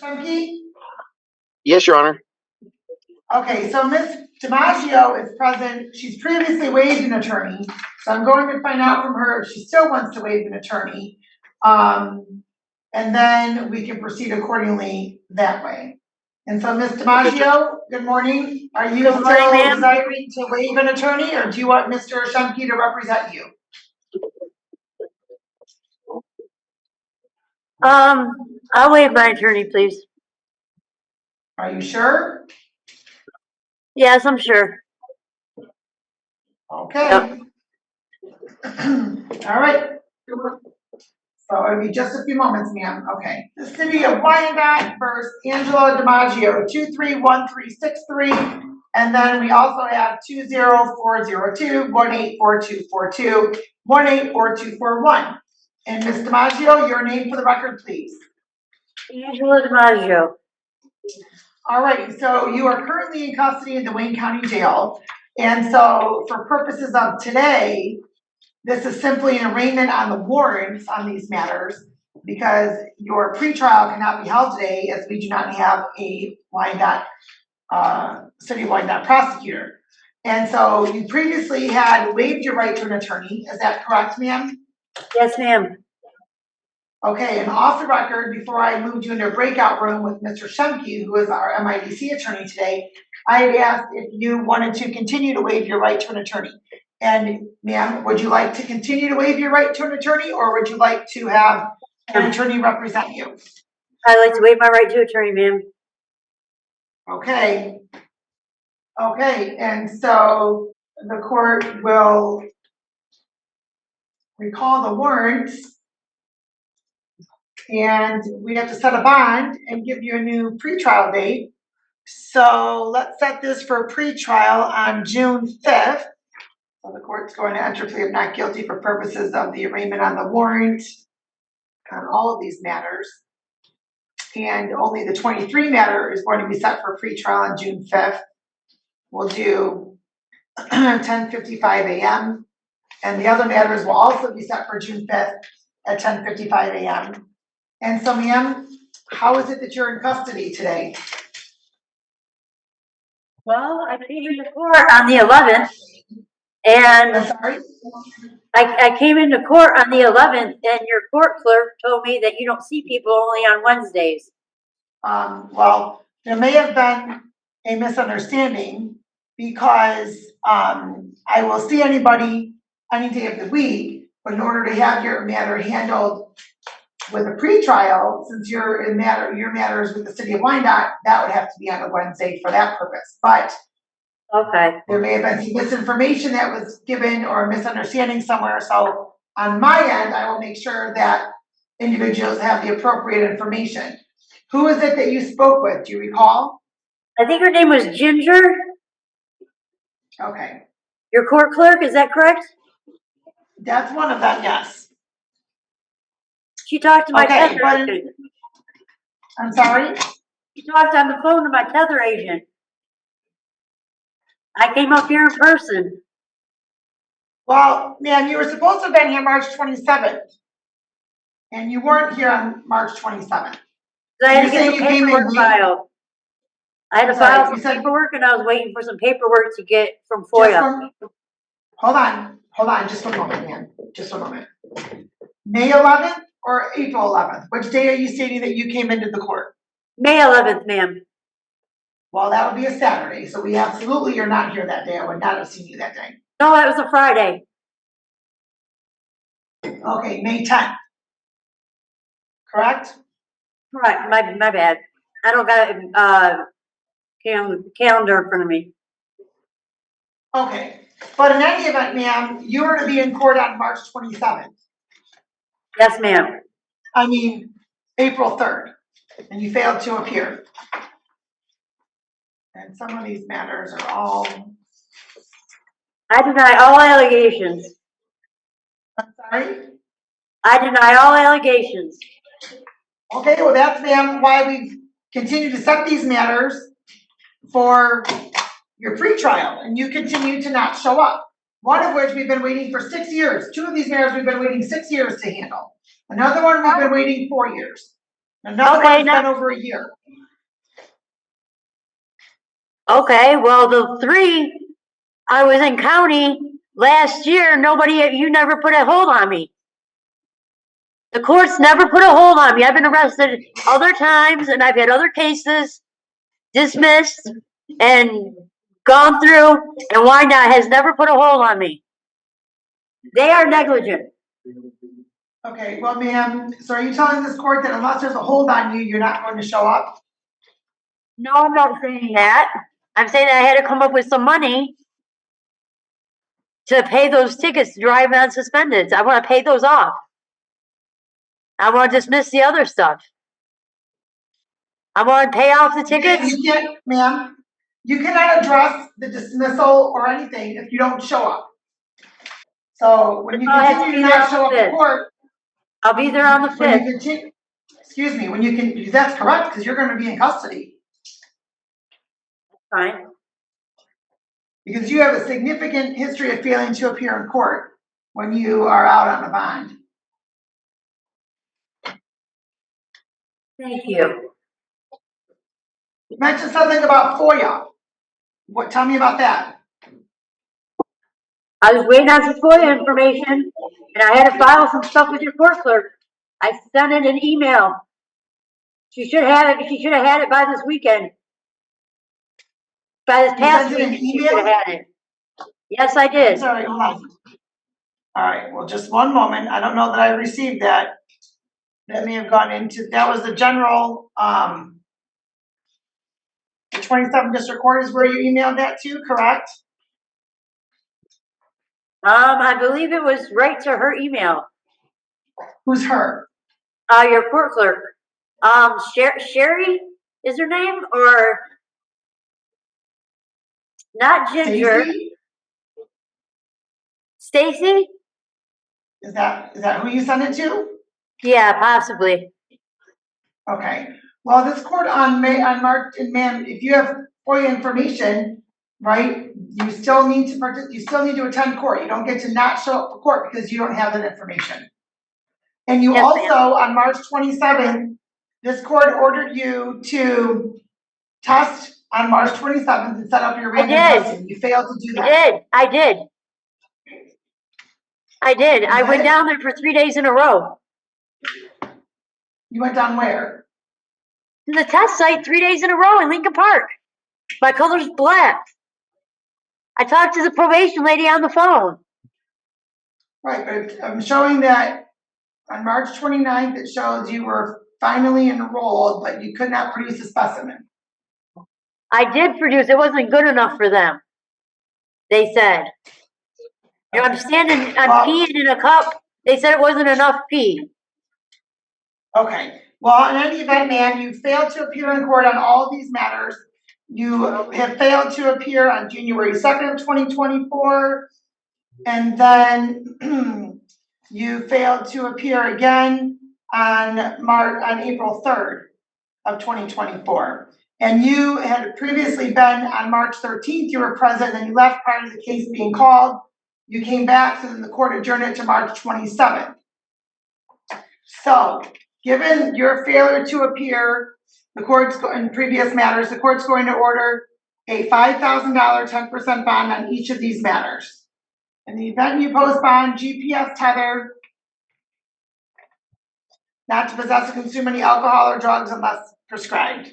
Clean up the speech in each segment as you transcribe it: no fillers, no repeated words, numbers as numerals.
Chunky? Yes, Your Honor. Okay, so Ms. Damasio is present. She's previously waived an attorney, so I'm going to find out from her if she still wants to waive an attorney. And then we can proceed accordingly that way. And so Ms. Damasio, good morning. Are you still desiring to waive an attorney, or do you want Mr. Shumke to represent you? I'll waive my attorney, please. Are you sure? Yes, I'm sure. Okay. Yep. All right. So it'll be just a few moments, ma'am. Okay. The city of Wyandotte versus Angela Damasio, 231363. And then we also have 20402, 184242, 184241. And Ms. Damasio, your name for the record, please. Angela Damasio. All right, so you are currently in custody in the Wayne County Jail. And so for purposes of today, this is simply an arraignment on the warrants on these matters because your pretrial cannot be held today as we do not have a Wyandotte, City of Wyandotte prosecutor. And so you previously had waived your right to an attorney. Is that correct, ma'am? Yes, ma'am. Okay, and off the record, before I moved you into a breakout room with Mr. Shumke, who is our MIDC attorney today, I had asked if you wanted to continue to waive your right to an attorney. And ma'am, would you like to continue to waive your right to an attorney, or would you like to have an attorney represent you? I'd like to waive my right to attorney, ma'am. Okay. Okay, and so the court will recall the warrants, and we have to set a bond and give you a new pretrial date. So let's set this for pretrial on June 5th. So the court's going to enter plea of not guilty for purposes of the arraignment on the warrant on all of these matters. And only the 23 matter is going to be set for pretrial on June 5th. We'll do 10:55 a.m. And the other matters will also be set for June 5th at 10:55 a.m. And so, ma'am, how is it that you're in custody today? Well, I came into court on the 11th, and I'm sorry? I came into court on the 11th, and your court clerk told me that you don't see people only on Wednesdays. Well, there may have been a misunderstanding because I will see anybody any day of the week, but in order to have your matter handled with a pretrial, since your matter is with the City of Wyandotte, that would have to be on a Wednesday for that purpose. But okay, there may have been some misinformation that was given or a misunderstanding somewhere. So on my end, I will make sure that individuals have the appropriate information. Who is it that you spoke with? Do you recall? I think her name was Ginger. Okay. Your court clerk, is that correct? That's one of them, yes. She talked to my tether but, agent. I'm sorry? She talked on the phone to my tether agent. I came up here in person. Well, ma'am, you were supposed to have been here March 27th. And you weren't here on March 27th. I had to get some paperwork filed. I had to file some paperwork, and I was waiting for some paperwork to get from FOIA. Hold on, just one moment, ma'am. Just one moment. May 11th or April 11th? Which day are you stating that you came into the court? May 11th, ma'am. Well, that would be a Saturday, so we absolutely are not here that day. I would not have seen you that day. No, that was a Friday. Okay, May 10th. Correct? Correct. My bad. I don't got a calendar in front of me. Okay. But in any event, ma'am, you were to be in court on March 27th. Yes, ma'am. I mean, April 3rd. And you failed to appear. And some of these matters are all... I deny all allegations. I'm sorry? I deny all allegations. Okay, well that's, ma'am, why we continue to set these matters for your pretrial, and you continue to not show up. One of which we've been waiting for 6 years. Two of these matters we've been waiting 6 years to handle. Another one we've been waiting 4 years. Another Okay, one's been over a year. Okay, well, the 3, I was in county last year, you never put a hold on me. The courts never put a hold on me. I've been arrested other times and I've had other cases dismissed and gone through, and Wyandotte has never put a hold on me. They are negligent. Okay, well, ma'am, so are you telling this court that unless there's a hold on you, you're not going to show up? No, I'm not saying that. I'm saying that I had to come up with some money to pay those tickets to drive unsuspended. I want to pay those off. I want to dismiss the other stuff. I want to pay off the tickets. Ma'am, you cannot address the dismissal or anything if you don't show up. So when you continue to not show up to court, I'll be there on the 5th. Excuse me, when you can, that's correct, because you're going to be in custody. Fine. Because you have a significant history of failing to appear in court when you are out on a bond. Thank you. You mentioned something about FOIA. Tell me about that. I was waiting on some FOIA information, and I had to file some stuff with your court clerk. I sent it an email. She should have it. She should have had it by this weekend. By this past week, she should have had it. Yes, I did. Sorry, hold on. All right, well, just one moment. I don't know that I received that. That may have gone into, that was the general, the 27th District Court is where you emailed that to, correct? I believe it was right to her email. Who's her? Your court clerk. Sherry is her name, or not Ginger? Stacy? Is that who you sent it to? Yeah, possibly. Okay. Well, this court on March, and ma'am, if you have FOIA information, right, you still need to attend court. You don't get to not show up for court because you don't have that information. And you also, on March 27th, this court ordered you to test on March 27th and set up your random testing. You failed to do that. I did. I went down there for 3 days in a row. You went down where? To the test site 3 days in a row in Lincoln Park. My color's black. I talked to the probation lady on the phone. Right, but I'm showing that on March 29th, it shows you were finally enrolled, but you could not produce a specimen. I did produce. It wasn't good enough for them. They said. You know, I'm peeing in a cup. They said it wasn't enough pee. Okay. Well, in any event, ma'am, you failed to appear in court on all of these matters. You have failed to appear on January 2nd of 2024. And then you failed to appear again on April 3rd of 2024. And you had previously been on March 13th, you were present, and you left prior to the case being called. You came back, so then the court adjourned it to March 27th. So, given your failure to appear, the court's in previous matters, the court's going to order a $5,000 10% bond on each of these matters. In the event you post bond, GPS tether, not to possess or consume any alcohol or drugs unless prescribed.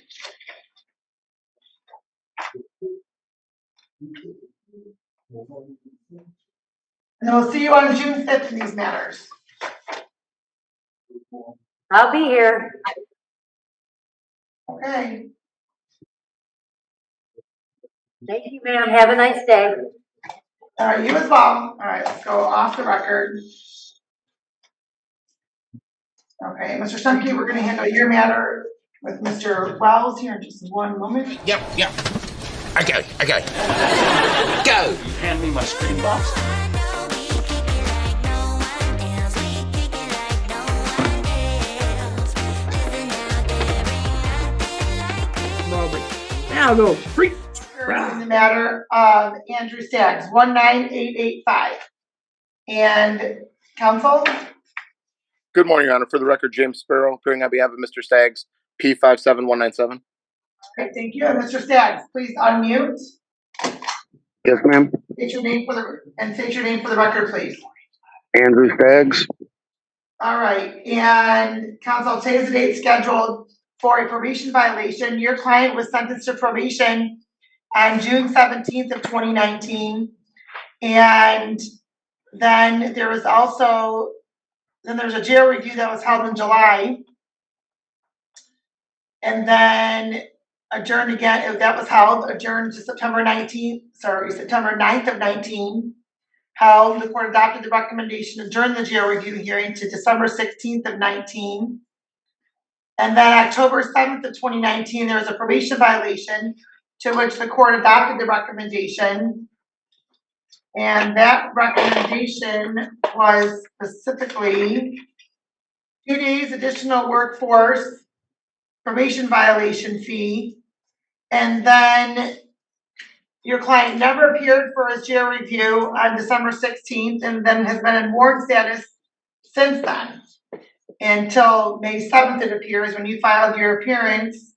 And we'll see you on June 5th in these matters. I'll be here. Okay. Thank you, ma'am. Have a nice day. All right, you as well. All right, let's go off the record. Okay, Mr. Stunke, we're going to handle your matter with Mr. Wells here in just one moment. Yep. Okay. Go. Hand me my screen box. Now go. Freak. In the matter of Andrew Staggs, 19885. And counsel? Good morning, Your Honor. For the record, James Sparrow, appearing on behalf of Mr. Staggs, P57197. Great, thank you. And Mr. Staggs, please unmute. Yes, ma'am. State your name for the record, please. Andrew Staggs. All right, and counsel, today's the date scheduled for a probation violation. Your client was sentenced to probation on June 17th of 2019. And then there was also, there's a jail review that was held in July. And then adjourned again, that was held, adjourned to September 9th of 19. Held, the court adopted the recommendation to adjourn the jail review hearing to December 16th of 19. And then October 7th of 2019, there was a probation violation to which the court adopted the recommendation. And that recommendation was specifically 2 days additional workforce, probation violation fee, and then your client never appeared for his jail review on December 16th and then has been in warrant status since then. Until May 7th, it appears, when you filed your appearance.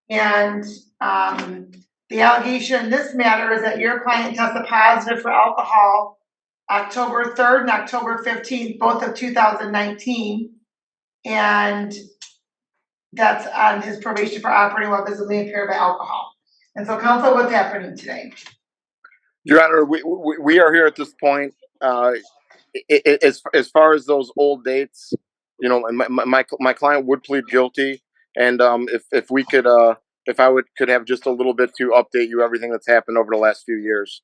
And the allegation in this matter is that your client tested positive for alcohol October 3rd and October 15th, both of 2019. And that's on his probation for operating while visibly impaired by alcohol. And so, counsel, what's happening today? Your Honor, we are here at this point. As far as those old dates, you know, my client would plead guilty, and if we could, if I could have just a little bit to update you everything that's happened over the last few years.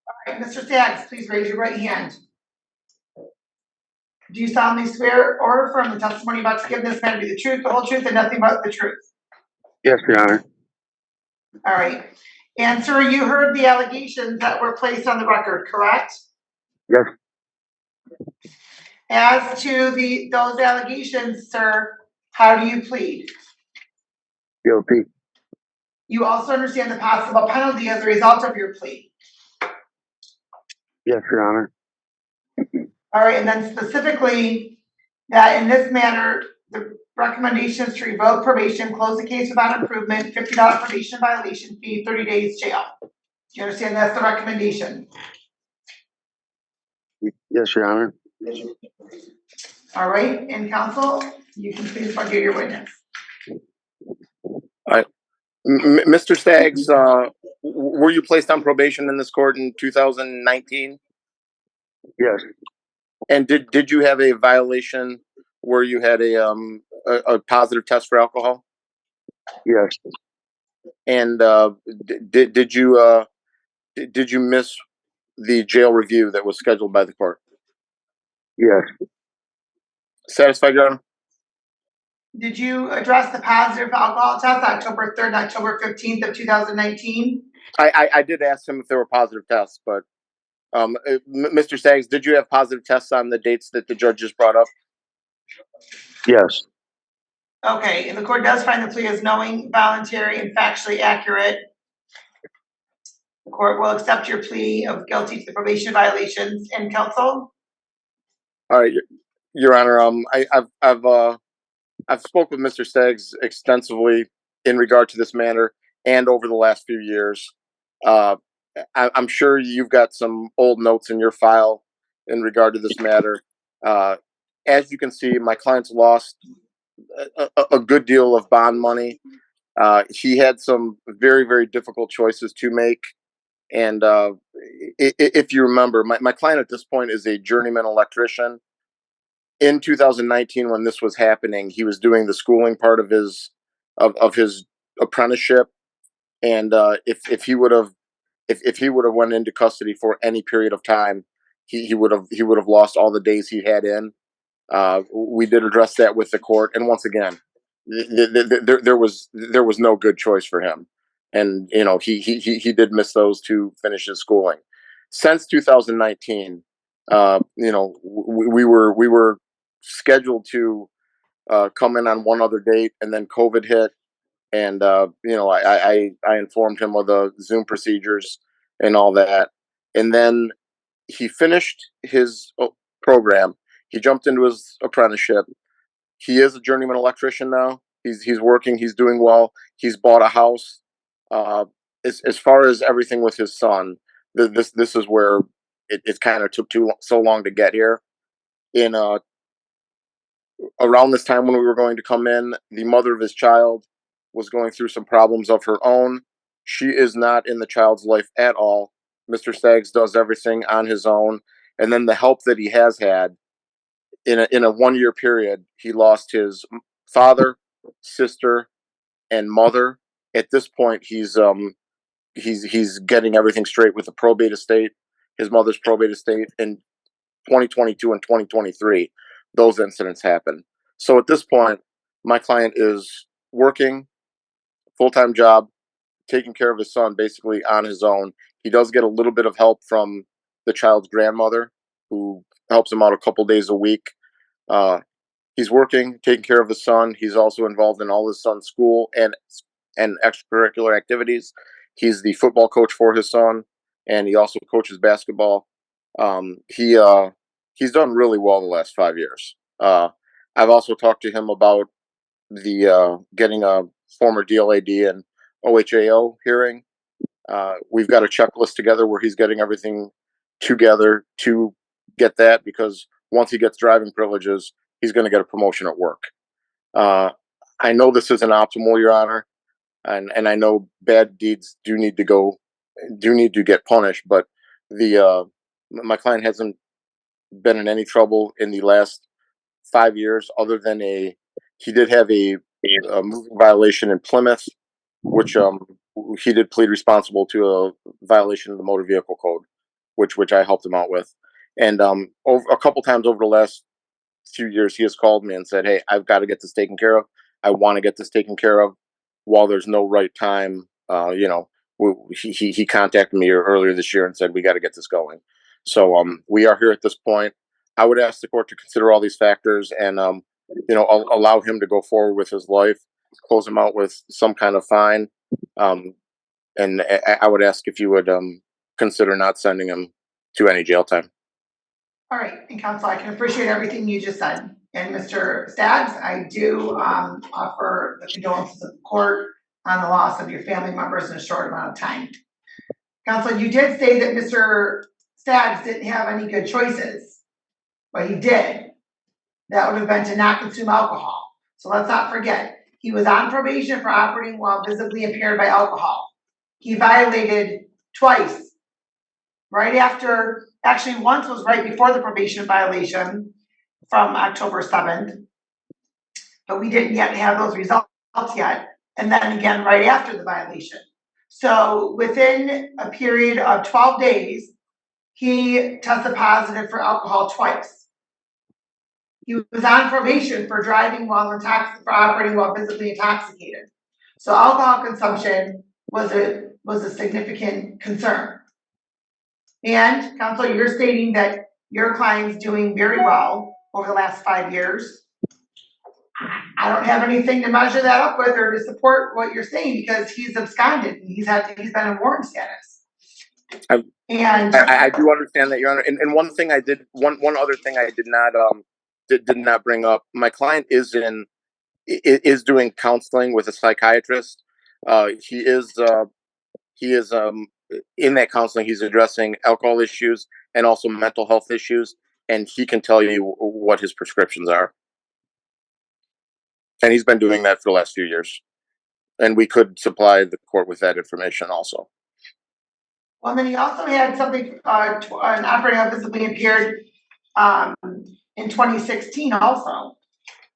All right, Mr. Staggs, please raise your right hand. Do you solemnly swear or affirm the testimony about to give this matter to be the truth, the whole truth, and nothing but the truth? Yes, Your Honor. All right. And sir, you heard the allegations that were placed on the record, correct? Yes. As to those allegations, sir, how do you plead? Guilty. You also understand the possible penalty as a result of your plea. Yes, Your Honor. All right, and then specifically that in this matter, the recommendation is to revoke probation, close the case without improvement, $50 probation violation fee, 30 days jail. Do you understand that's the recommendation? Yes, Your Honor. All right, and counsel, you can please forgive your witness. Mr. Staggs, were you placed on probation in this court in 2019? Yes. And did you have a violation where you had a positive test for alcohol? Yes. And did you miss the jail review that was scheduled by the court? Yes. Satisfied, Your Honor? Did you address the positive alcohol test October 3rd and October 15th of 2019? I did ask him if there were positive tests, but Mr. Staggs, did you have positive tests on the dates that the judge just brought up? Yes. Okay, and the court does find the plea as knowing, voluntary, and factually accurate. The court will accept your plea of guilty to the probation violations. And counsel? All right, Your Honor. I've spoken with Mr. Staggs extensively in regard to this matter and over the last few years. I'm sure you've got some old notes in your file in regard to this matter. As you can see, my client's lost a good deal of bond money. He had some very, very difficult choices to make. And if you remember, my client at this point is a journeyman electrician. In 2019, when this was happening, he was doing the schooling part of his apprenticeship. And if he would have went into custody for any period of time, he would have lost all the days he had in. We did address that with the court, and once again, there was no good choice for him, and you know he did miss those to finish his schooling. Since 2019, you know we were scheduled to come in on one other date, and then COVID hit, and you know I informed him of the Zoom procedures and all that, and then he finished his program. He jumped into his apprenticeship. He is a journeyman electrician now. He's working. He's doing well. He's bought a house. As far as everything with his son, this is where it kind of took so long to get here. In around this time when we were going to come in, the mother of his child was going through some problems of her own. She is not in the child's life at all. Mr. Staggs does everything on his own, and then the help that he has had in a 1 year period, he lost his father, sister, and mother. At this point, he's getting everything straight with the probate estate, his mother's probate estate. In 2022 and 2023, those incidents happen. So at this point, my client is working full-time job, taking care of his son basically on his own. He does get a little bit of help from the child's grandmother, who helps him out a couple days a week. He's working, taking care of his son. He's also involved in all his son's school and extracurricular activities. He's the football coach for his son, and he also coaches basketball. He's done really well the last 5 years. I've also talked to him about the getting a former DLAD and OHAO hearing. We've got a checklist together where he's getting everything together to get that, because once he gets driving privileges, he's going to get a promotion at work. I know this isn't optimal, Your Honor, and I know bad deeds do need to get punished, but my client hasn't been in any trouble in the last 5 years, other than he did have a moving violation in Plymouth, which he did plead responsible to a violation of the motor vehicle code, which I helped him out with. And over a couple times over the last few years, he has called me and said, "Hey, I've got to get this taken care of. I want to get this taken care of while there's no right time." He contacted me earlier this year and said, "We got to get this going." So we are here at this point. I would ask the court to consider all these factors and allow him to go forward with his life, close him out with some kind of fine. And I would ask if you would consider not sending him to any jail time. All right, and counsel, I can appreciate everything you just said. And Mr. Staggs, I do offer the condolences of the court on the loss of your family members in a short amount of time. Counsel, you did say that Mr. Staggs didn't have any good choices, but he did. That would have been to not consume alcohol. So let's not forget, he was on probation for operating while visibly impaired by alcohol. He violated twice. Right after, actually once was right before the probation violation from October 7th, but we didn't yet have those results yet. And then again, right after the violation. So within a period of 12 days, he tested positive for alcohol twice. He was on probation for driving while for operating while visibly intoxicated. So alcohol consumption was a significant concern. And counsel, you're stating that your client's doing very well over the last 5 years. I don't have anything to measure that up with or to support what you're saying, because he's absconded and he's been in warrant status. I do understand that, Your Honor. And one other thing I did not bring up. My client is doing counseling with a psychiatrist. He is in that counseling. He's addressing alcohol issues and also mental health issues, and he can tell you what his prescriptions are. And he's been doing that for the last few years. And we could supply the court with that information also. Well, then he also had something, an operating on visibly impaired in 2016 also,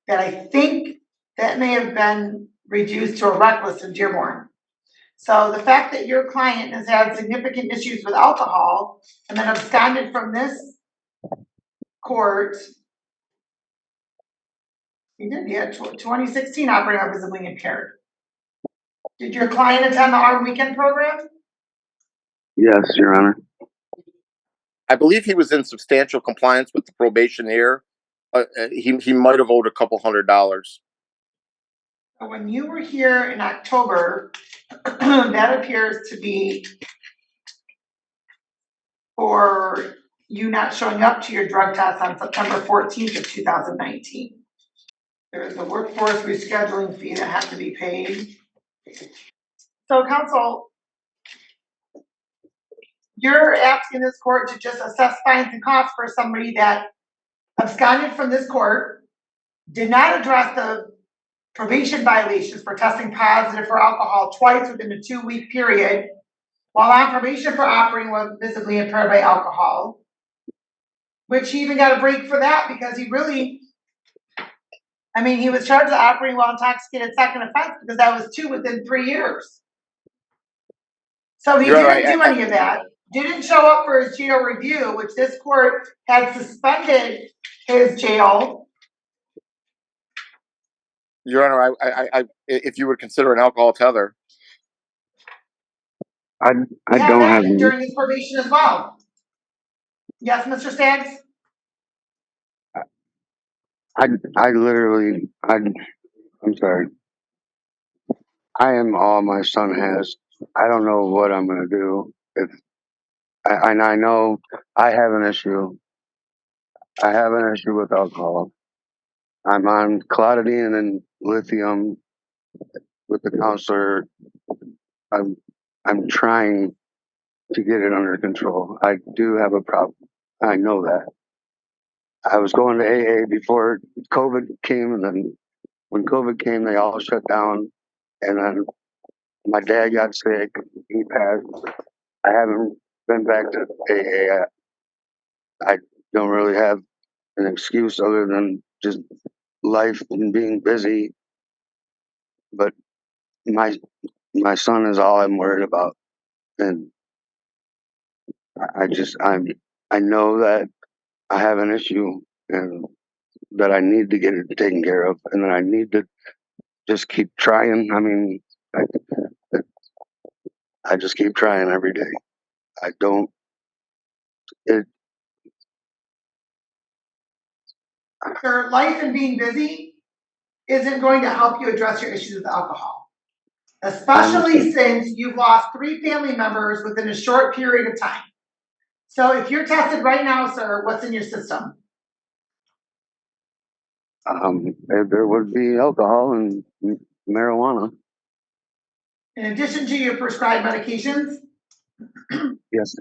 that I think that may have been reduced to a reckless in Dearborn. So the fact that your client has had significant issues with alcohol and then absconded from this court, he had 2016 operating on visibly impaired. Did your client attend the armed weekend program? Yes, Your Honor. I believe he was in substantial compliance with the probation here. He might have owed a couple $100. When you were here in October, that appears to be for you not showing up to your drug test on September 14th of 2019. There is a workforce rescheduling fee that has to be paid. So counsel, you're asking this court to just assess fines and costs for somebody that absconded from this court, did not address the probation violations for testing positive for alcohol twice within a 2-week period, while on probation for operating while visibly impaired by alcohol, which he even got a break for that because he really, I mean, he was charged with operating while intoxicated second offense because that was 2 within 3 years. So he didn't do any of that. Didn't show up for his jail review, which this court had suspended his jail. Your Honor, I if you would consider an alcohol tether. I don't have any. During his probation as well. Yes, Mr. Staggs? I literally, I'm sorry. I am all my son has. I don't know what I'm gonna do. If I know I have an issue. I have an issue with alcohol. I'm on clotidine and lithium with the counselor. I'm trying to get it under control. I do have a problem. I know that. I was going to AA before COVID came, and then when COVID came, they all shut down. And then my dad got sick. He passed. I haven't been back to AA. I don't really have an excuse other than just life and being busy. But my son is all I'm worried about, and I know that I have an issue and that I need to get it taken care of, and that I need to just keep trying. I mean, I just keep trying every day. I don't. Your life and being busy isn't going to help you address your issues with alcohol, especially since you've lost 3 family members within a short period of time. So if you're tested right now, sir, what's in your system? There would be alcohol and marijuana. In addition to your prescribed medications? Yes,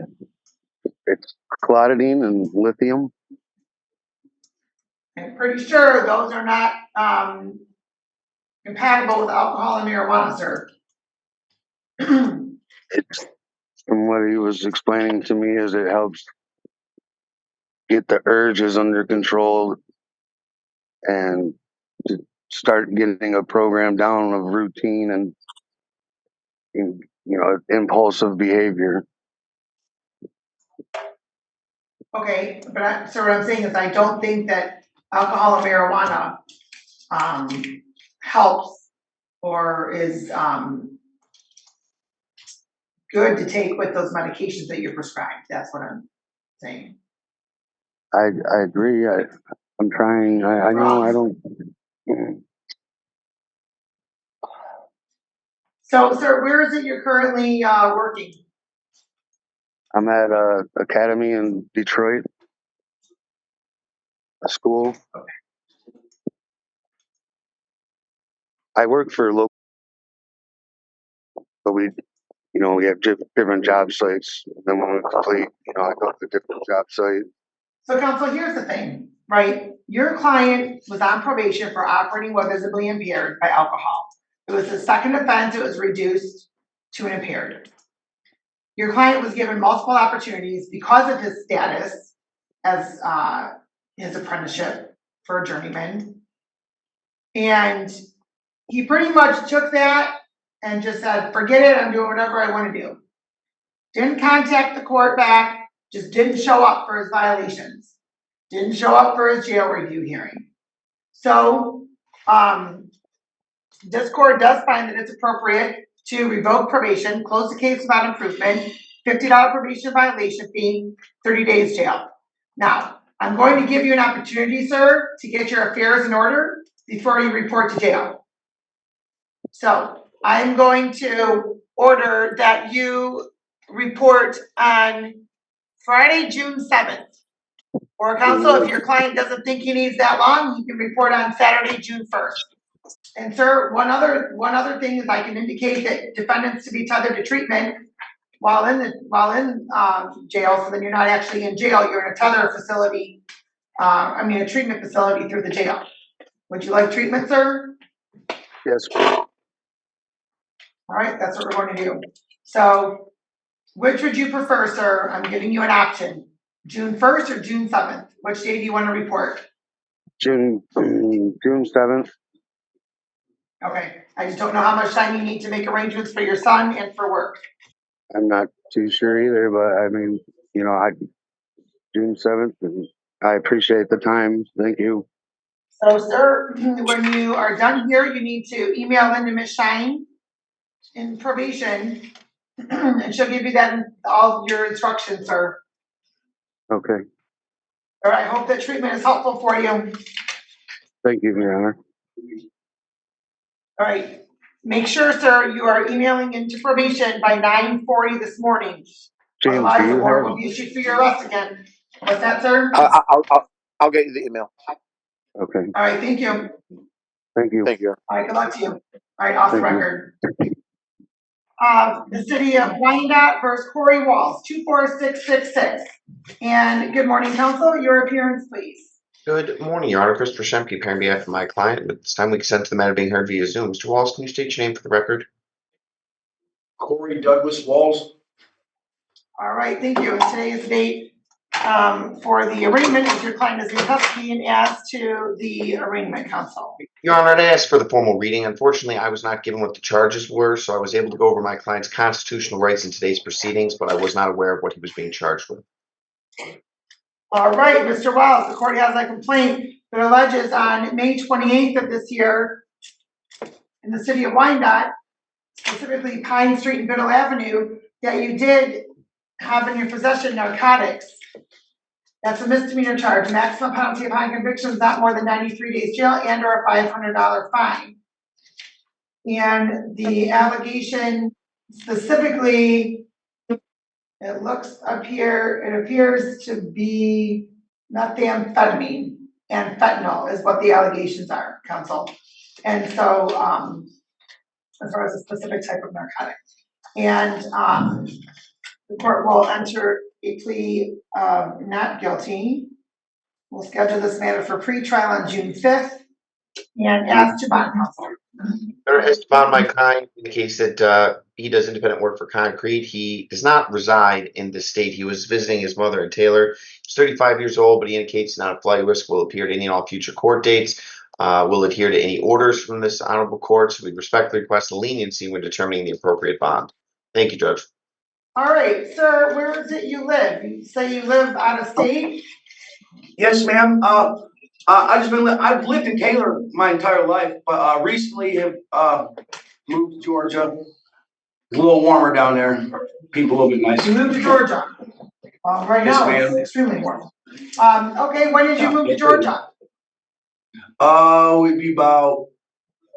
it's clotidine and lithium. I'm pretty sure those are not compatible with alcohol and marijuana, sir. It's, from what he was explaining to me, is it helps get the urges under control and to start getting a program down of routine and impulsive behavior. Okay, but so what I'm saying is I don't think that alcohol and marijuana helps or is good to take with those medications that you're prescribed. That's what I'm saying. I agree. I'm trying. I know I don't. So, sir, where is it you're currently working? I'm at a academy in Detroit, a school. Okay. I work for local, but we have different job sites. Then when we complete, I go to a different job site. So, counsel, here's the thing, right? Your client was on probation for operating while visibly impaired by alcohol. It was a second offense. It was reduced to an impaired. Your client was given multiple opportunities because of his status as his apprenticeship for a journeyman. And he pretty much took that and just said, forget it, I'm doing whatever I want to do. Didn't contact the court back, just didn't show up for his violations. Didn't show up for his jail review hearing. So this court does find that it's appropriate to revoke probation, close the case without improvement, $50 probation violation fee, 30 days jail. Now, I'm going to give you an opportunity, sir, to get your affairs in order before you report to jail. So I'm going to order that you report on Friday, June 7th. Or counsel, if your client doesn't think he needs that long, he can report on Saturday, June 1st. And sir, one other thing is I can indicate that defendants to be tethered to treatment while in jail, so then you're not actually in jail, you're in a tether facility, a treatment facility through the jail. Would you like treatment, sir? Yes. All right, that's what we're going to do. So, which would you prefer, sir? I'm giving you an option. June 1st or June 7th? Which day do you want to report? June 7th. Okay, I just don't know how much time you need to make arrangements for your son and for work. I'm not too sure either, but I mean, June 7th, and I appreciate the time. Thank you. So, sir, when you are done here, you need to email in to Ms. Shine in probation, and she'll give you that all your instructions, sir. Okay. All right, I hope that treatment is helpful for you. Thank you, Your Honor. All right, make sure, sir, you are emailing into probation by 9:40 this morning. James, Otherwise, do the you warrant have? will be issued for your arrest again. What's that, sir? I'll get you the email. Okay. All right, thank you. Thank you. Thank you. All right, good luck to you. All right, off the Thank you. record. The city of Wyandotte versus Cory Walls, 24666. And good morning, counsel. Your appearance, please. Good morning, Your Honor. Christopher Shemke, appearing on behalf of my client. At this time, we consent to the matter being heard via Zoom. Mr. Walls, can you state your name for the record? Cory Douglas Walls. All right, thank you. And today is the date for the arraignment if your client is in custody, and as to the arraignment, counsel. Your Honor, I asked for the formal reading. Unfortunately, I was not given what the charges were, so I was able to go over my client's constitutional rights in today's proceedings, but I was not aware of what he was being charged with. All right, Mr. Wells, the court has a complaint that alleges on May 28th of this year in the city of Wyandotte, specifically Pine Street and Biddle Avenue, that you did have in your possession narcotics. That's a misdemeanor charge. Maximum penalty upon conviction is not more than 93 days jail and or a $500 fine. And the allegation specifically, it looks up here, it appears to be methamphetamine and fentanyl is what the allegations are, counsel. And so, as far as a specific type of narcotic. And the court will enter a plea of not guilty. We'll schedule this matter for pre-trial on June 5th. And as to bond counsel. As to bond my client indicates that he does independent work for Concrete. He does not reside in this state. He was visiting his mother in Taylor. He's 35 years old, but he indicates not a flight risk, will appear at any and all future court dates, will adhere to any orders from this honorable court. So we respectfully request a leniency when determining the appropriate bond. Thank you, Judge. All right, sir, where is it you live? You say you live out of state? Yes, ma'am. I've lived in Taylor my entire life, but recently have moved to Georgia. It's a little warmer down there. People a little bit You nicer. moved to Georgia. Right Yes, now it's ma'am. extremely warm. Okay, when did you move to Georgia? It'd be about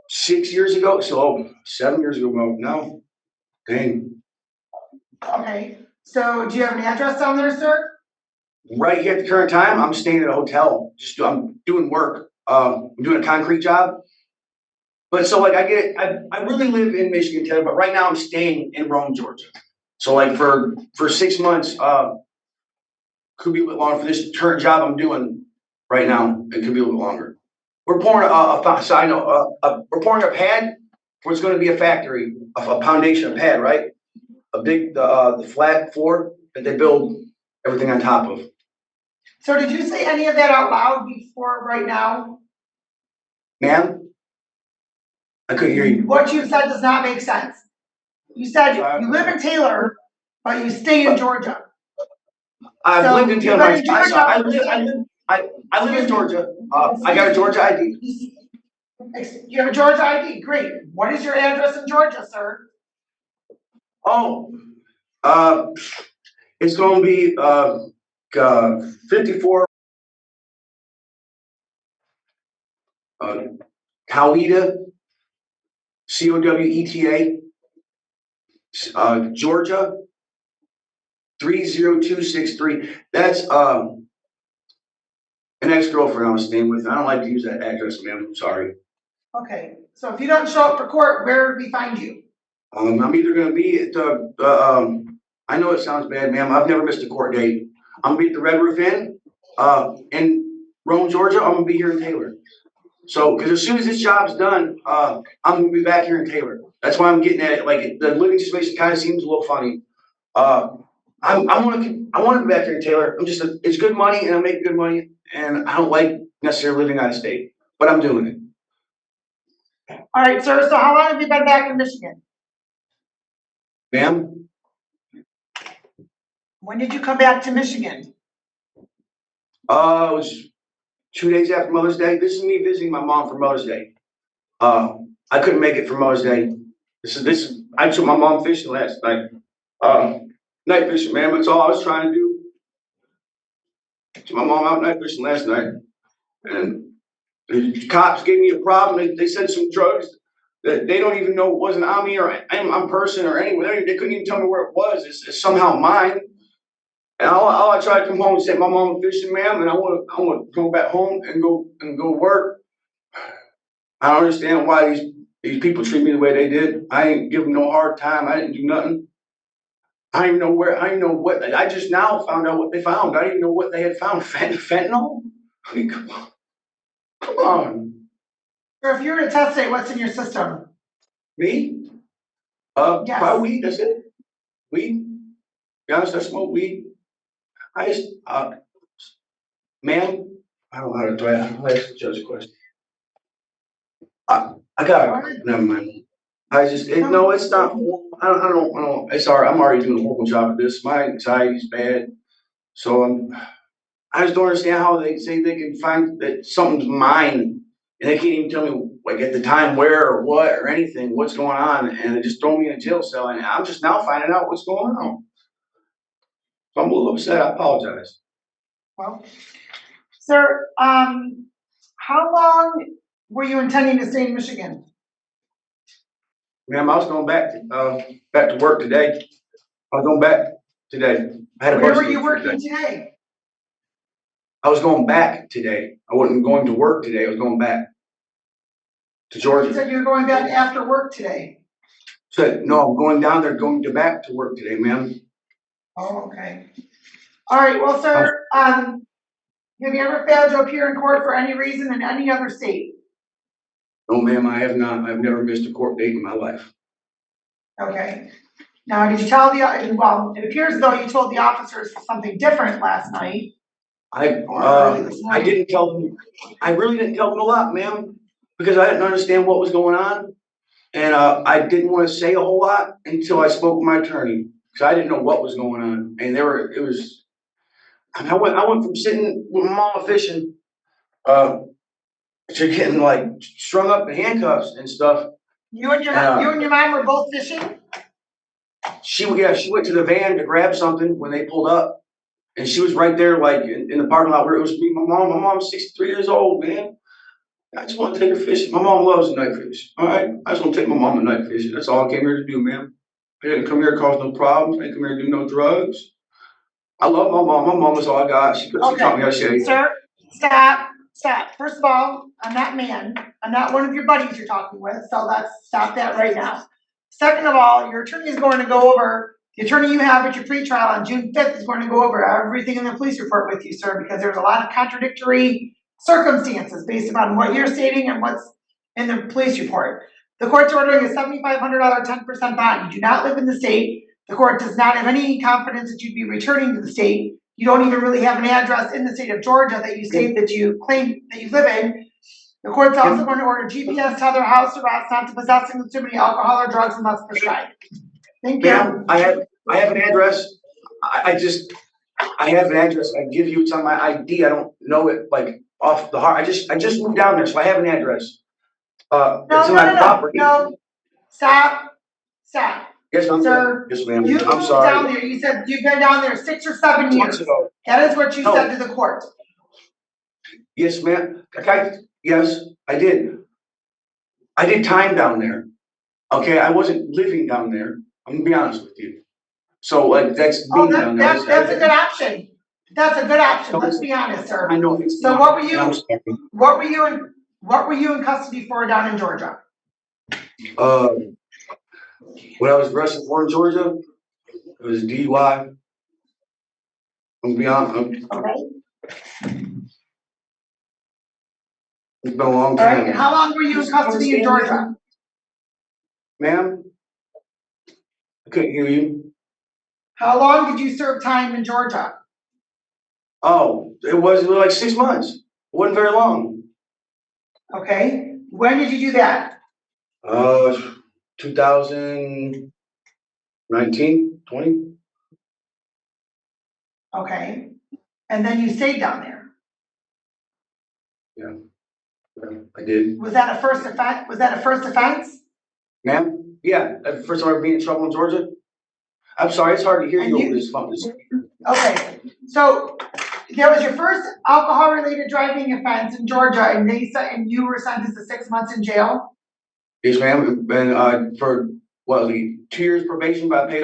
6 years ago. So 7 years ago now. Dang. Okay, so do you have an address down there, sir? Right here at the current time, I'm staying at a hotel. I'm doing work. I'm doing a concrete job. But so like I really live in Michigan, Taylor, but right now I'm staying in Rome, Georgia. So like for 6 months, could be a bit longer for this current job I'm doing right now. It could be a little bit longer. We're pouring we're pouring a pad where it's going to be a factory, a foundation, a pad, right? A big the flat floor that they build everything on top of. So did you say any of that out loud before right now? Ma'am, I couldn't hear you. What you said does not make sense. You said you live in Taylor, but you stay in Georgia. I've So lived in you Taylor. live in Georgia. I live in Georgia. I got a Georgia ID. You have a Georgia ID, great. What is your address in Georgia, sir? Oh, it's going to be 54 Coweta, Coweta, Georgia 30263. That's an ex-girlfriend I was staying with. I don't like to use that address, ma'am. I'm sorry. Okay, so if you don't show up for court, where would we find you? I'm either gonna be at the I know it sounds bad, ma'am. I've never missed a court date. I'm gonna be at the Red Roof Inn in Rome, Georgia. I'm gonna be here in Taylor. So, because as soon as this job's done, I'm gonna be back here in Taylor. That's why I'm getting at it. Like the living situation kind of seems a little funny. I want to be back here in Taylor. It's good money and I make good money, and I don't like necessarily living out of state, but I'm doing it. All right, sir, so how long have you been back in Michigan? Ma'am, When did you come back to Michigan? it was 2 days after Mother's Day. This is me visiting my mom for Mother's Day. I couldn't make it for Mother's Day. I took my mom fishing last night. Night fishing, man. That's all I was trying to do. Took my mom out night fishing last night, and the cops gave me a problem. They said some drugs that they don't even know wasn't on me or I'm person or anywhere. They couldn't even tell me where it was. It's somehow mine. And all I tried to come home and say, my mom was fishing, ma'am, and I want to go back home and go work. I don't understand why these people treat me the way they did. I ain't give them no hard time. I didn't do nothing. I don't even know where. I don't even know what. I just now found out what they found. I didn't even know what they had found. Fentanyl. I mean, come on, come on. Or if you were to test it, what's in your system? Me? Yes. Probably weed. That's it. Weed. To be honest, I smoke weed. I just, man, I don't know how to do it. I'll ask the judge a question. I got it. Never mind. No, it's not. I don't. It's alright. I'm already doing a horrible job of this. My anxiety's bad. So I just don't understand how they say they can find that something's mine and they can't even tell me like at the time where or what or anything, what's going on, and they just throw me in a jail cell and I'm just now finding out what's going on. So I'm a little upset. I apologize. Well, sir, how long were you intending to stay in Michigan? Ma'am, I was going back to work today. I was going back today. I had a Where bunch were of you things working today. today? I was going back today. I wasn't going to work today. I was going back to You Georgia. said you were going back after work today. So no, I'm going down there, back to work today, ma'am. Oh, okay. All right, well, sir, have you ever failed to appear in court for any reason in any other state? No, ma'am, I have not. I've never missed a court date in my life. Okay. Now, did you tell well, it appears as though you told the officers something different last night. I didn't tell them. I really didn't tell them a lot, ma'am, because I didn't understand what was going on, and I didn't want to say a whole lot until I spoke with my attorney because I didn't know what was going on, and I went from sitting with my mama fishing, to getting like strung up in handcuffs and stuff. You and your mom were both fishing? She went to the van to grab something when they pulled up, and she was right there, like in the parking lot where it was me. My mom's 63 years old, man. I just want to take her fishing. My mom loves night fish. All right, I just want to take my mom to night fishing. That's all I came here to do, ma'am. I didn't come here to cause no problems. I didn't come here to do no drugs. I love my mom. My mom was all I got. She taught me how to shave. Sir, stop. First of all, I'm not man. I'm not one of your buddies you're talking with, so let's stop that right now. Second of all, your attorney is going to go over, the attorney you have at your pretrial on June 5th is going to go over everything in the police report with you, sir, because there's a lot of contradictory circumstances based upon what you're stating and what's in the police report. The court's ordering a $7,500 10% bond. You do not live in the state. The court does not have any confidence that you'd be returning to the state. You don't even really have an address in the state of Georgia that you state that you claim that you live in. The court's also going to order GPS tether, house arrest, not to possess and consume any alcohol or drugs unless prescribed. Thank you. Ma'am, I have an address. I have an address. I give you. It's on my ID. I don't know it like off the heart. I just moved down there, so I have an address. It's in my property. No. Stop. Yes, ma'am. Sir, Yes, ma'am. You I'm moved sorry. down there. You said you've been down there 6 or 7 years. Months ago. That is what you No. said to the court. Yes, ma'am. Yes, I did. I did time down there. Okay, I wasn't living down there. I'm gonna be honest with you. So like that's Oh, being done. that's a good option. That's a good option, let's be honest, sir. I know. it's So not, what were and you, I'm sorry. what were you in custody for down in Georgia? When I was arrested for in Georgia, it was DUI. I'm be honest, Okay. it's been a long All right, and time. how long were you in custody in Georgia? Ma'am? I couldn't hear you. How long did you serve time in Georgia? Oh, it was like 6 months. It wasn't very long. Okay, when did you do that? 2019, 20? Okay, and then you stayed down there. Yeah, I did. Was that a first offense? Was that a first offense? Ma'am? Yeah, that's the first time I ever been in trouble in Georgia. I'm sorry, it's hard to hear And you you- over this phone. Okay, so there was your first alcohol-related driving offense in Georgia, and you were sentenced to 6 months in jail? Yes, ma'am. And for what, like 2 years probation, but I paid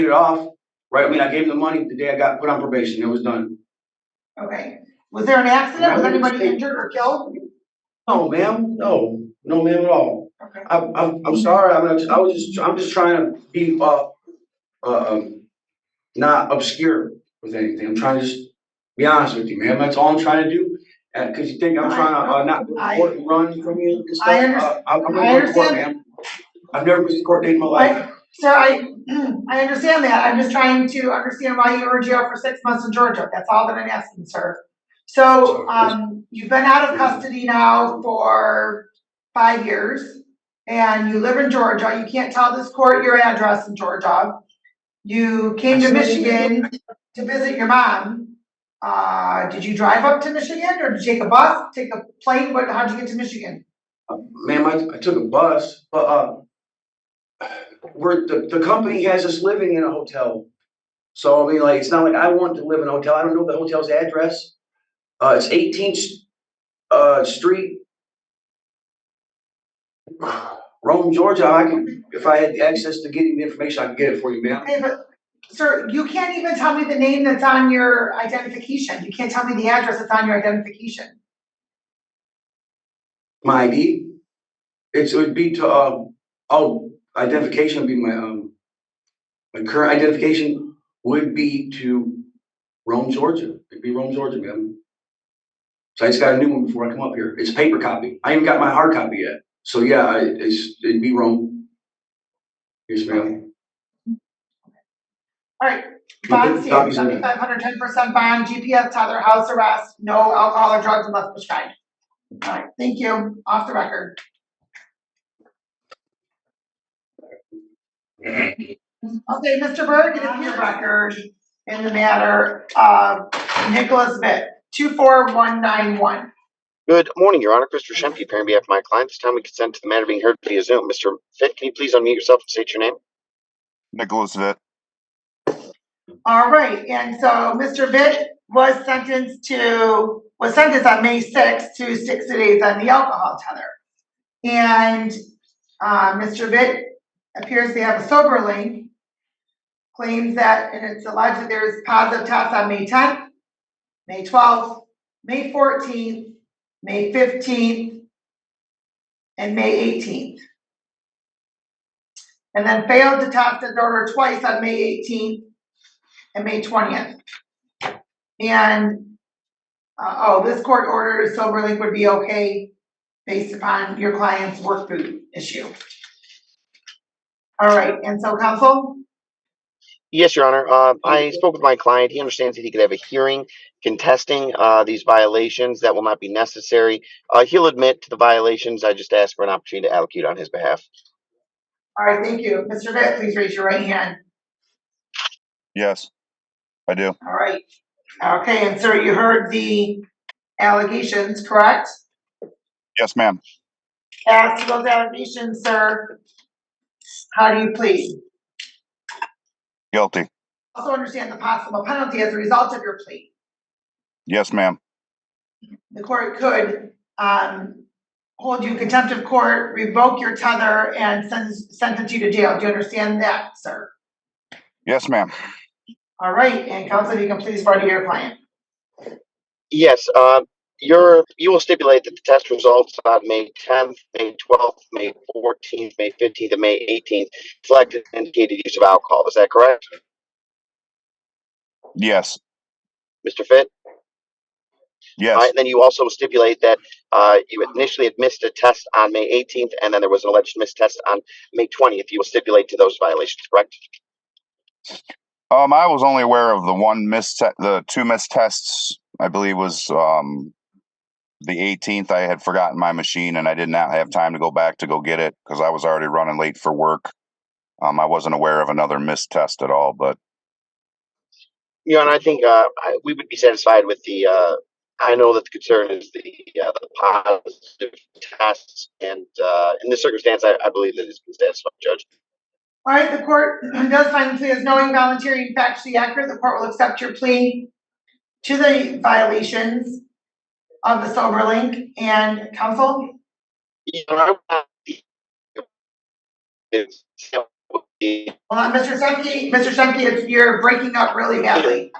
it off. Right? I mean, I gave him the money the day I got put on probation. It was done. Okay, was there an accident? Was anybody injured or killed? No, ma'am. No, ma'am at all. Okay. I'm sorry. I'm just trying to be not obscure with anything. I'm trying to just be honest with you, ma'am. That's all I'm trying to do. Because you think I'm trying to not go to court and run from you and stuff. I understand. I'm gonna go to court, ma'am. I've never been to court day in my life. Sir, I understand that. I'm just trying to understand why you were in jail for 6 months in Georgia. That's all that I'm asking, sir. So, you've been out of custody now for 5 years, and you live in Georgia. You can't tell this court your address in Georgia. You came to Michigan to visit your mom. Did you drive up to Michigan, or did you take a bus, take a plane? How'd you get to Michigan? Ma'am, I took a bus, but the company has us living in a hotel. So I mean, like, it's not like I want to live in a hotel. I don't know the hotel's address. It's 18th Street, Rome, Georgia. If I had access to getting the information, I could get it for you, ma'am. Okay, but sir, you can't even tell me the name that's on your identification. You can't tell me the address that's on your identification. My ID? It would be to identification would be my current identification would be to Rome, Georgia. It'd be Rome, Georgia, ma'am. So I just got a new one before I come up here. It's a paper copy. I ain't got my hard copy yet. So yeah, it'd be Rome. Yes, ma'am. All right, bond stands, 7,500, 10% bond, GPS tether, house arrest, no alcohol or drugs unless prescribed. All right, thank you. Off the record. Okay, Mr. Berg, it is your record in the matter of Nicholas Vitt, 24191. Good morning, Your Honor. Christopher Shemke, appearing on behalf of my client. This time we consent to the matter being heard via Zoom. Mr. Vitt, can you please unmute yourself and state your name? Nicholas Vitt. All right, and so Mr. Vitt was sentenced on May 6th to 60 days on the alcohol tether. And Mr. Vitt appears to have a sober link, claims that, and it's alleged that there's positive tests on May 10th, May 12th, May 14th, May 15th, and May 18th. And then failed to test his order twice on May 18th and May 20th. And, this court ordered a sober link would be okay based upon your client's work boot issue. All right, and so counsel? Yes, Your Honor. I spoke with my client. He understands that he could have a hearing contesting these violations. That will not be necessary. He'll admit to the violations. I just asked for an opportunity to allocate on his behalf. All right, thank you. Mr. Vitt, please raise your right hand. Yes, I do. All right. Okay, and sir, you heard the allegations, correct? Yes, ma'am. As to those allegations, sir, how do you plead? Guilty. Also understand the possible penalty as a result of your plea. Yes, ma'am. The court could hold you in contempt of court, revoke your tether, and sentence you to jail. Do you understand that, sir? Yes, ma'am. All right, and counsel, if you can please refer to your client. Yes, you will stipulate that the test results on May 10th, May 12th, May 14th, May 15th, and May 18th reflected indicated use of alcohol. Is that correct, Yes. Mr. Vitt? All Yes. right, then you also stipulate that you initially had missed a test on May 18th, and then there was an alleged missed test on May 20th. You will stipulate to those violations, correct? I was only aware of the two missed tests. I believe was the 18th. I had forgotten my machine, and I did not have time to go back to go get it because I was already running late for work. I wasn't aware of another missed test at all, but And I think we would be satisfied with the. I know that the concern is the positive tests, and in this circumstance, I believe that it's been satisfied, Judge. All right, the court does find the plea as knowing, voluntary, and factually accurate. The court will accept your plea to the violations of the sober link. And counsel? I Hold on, Mr. Shemke, you're breaking up really badly.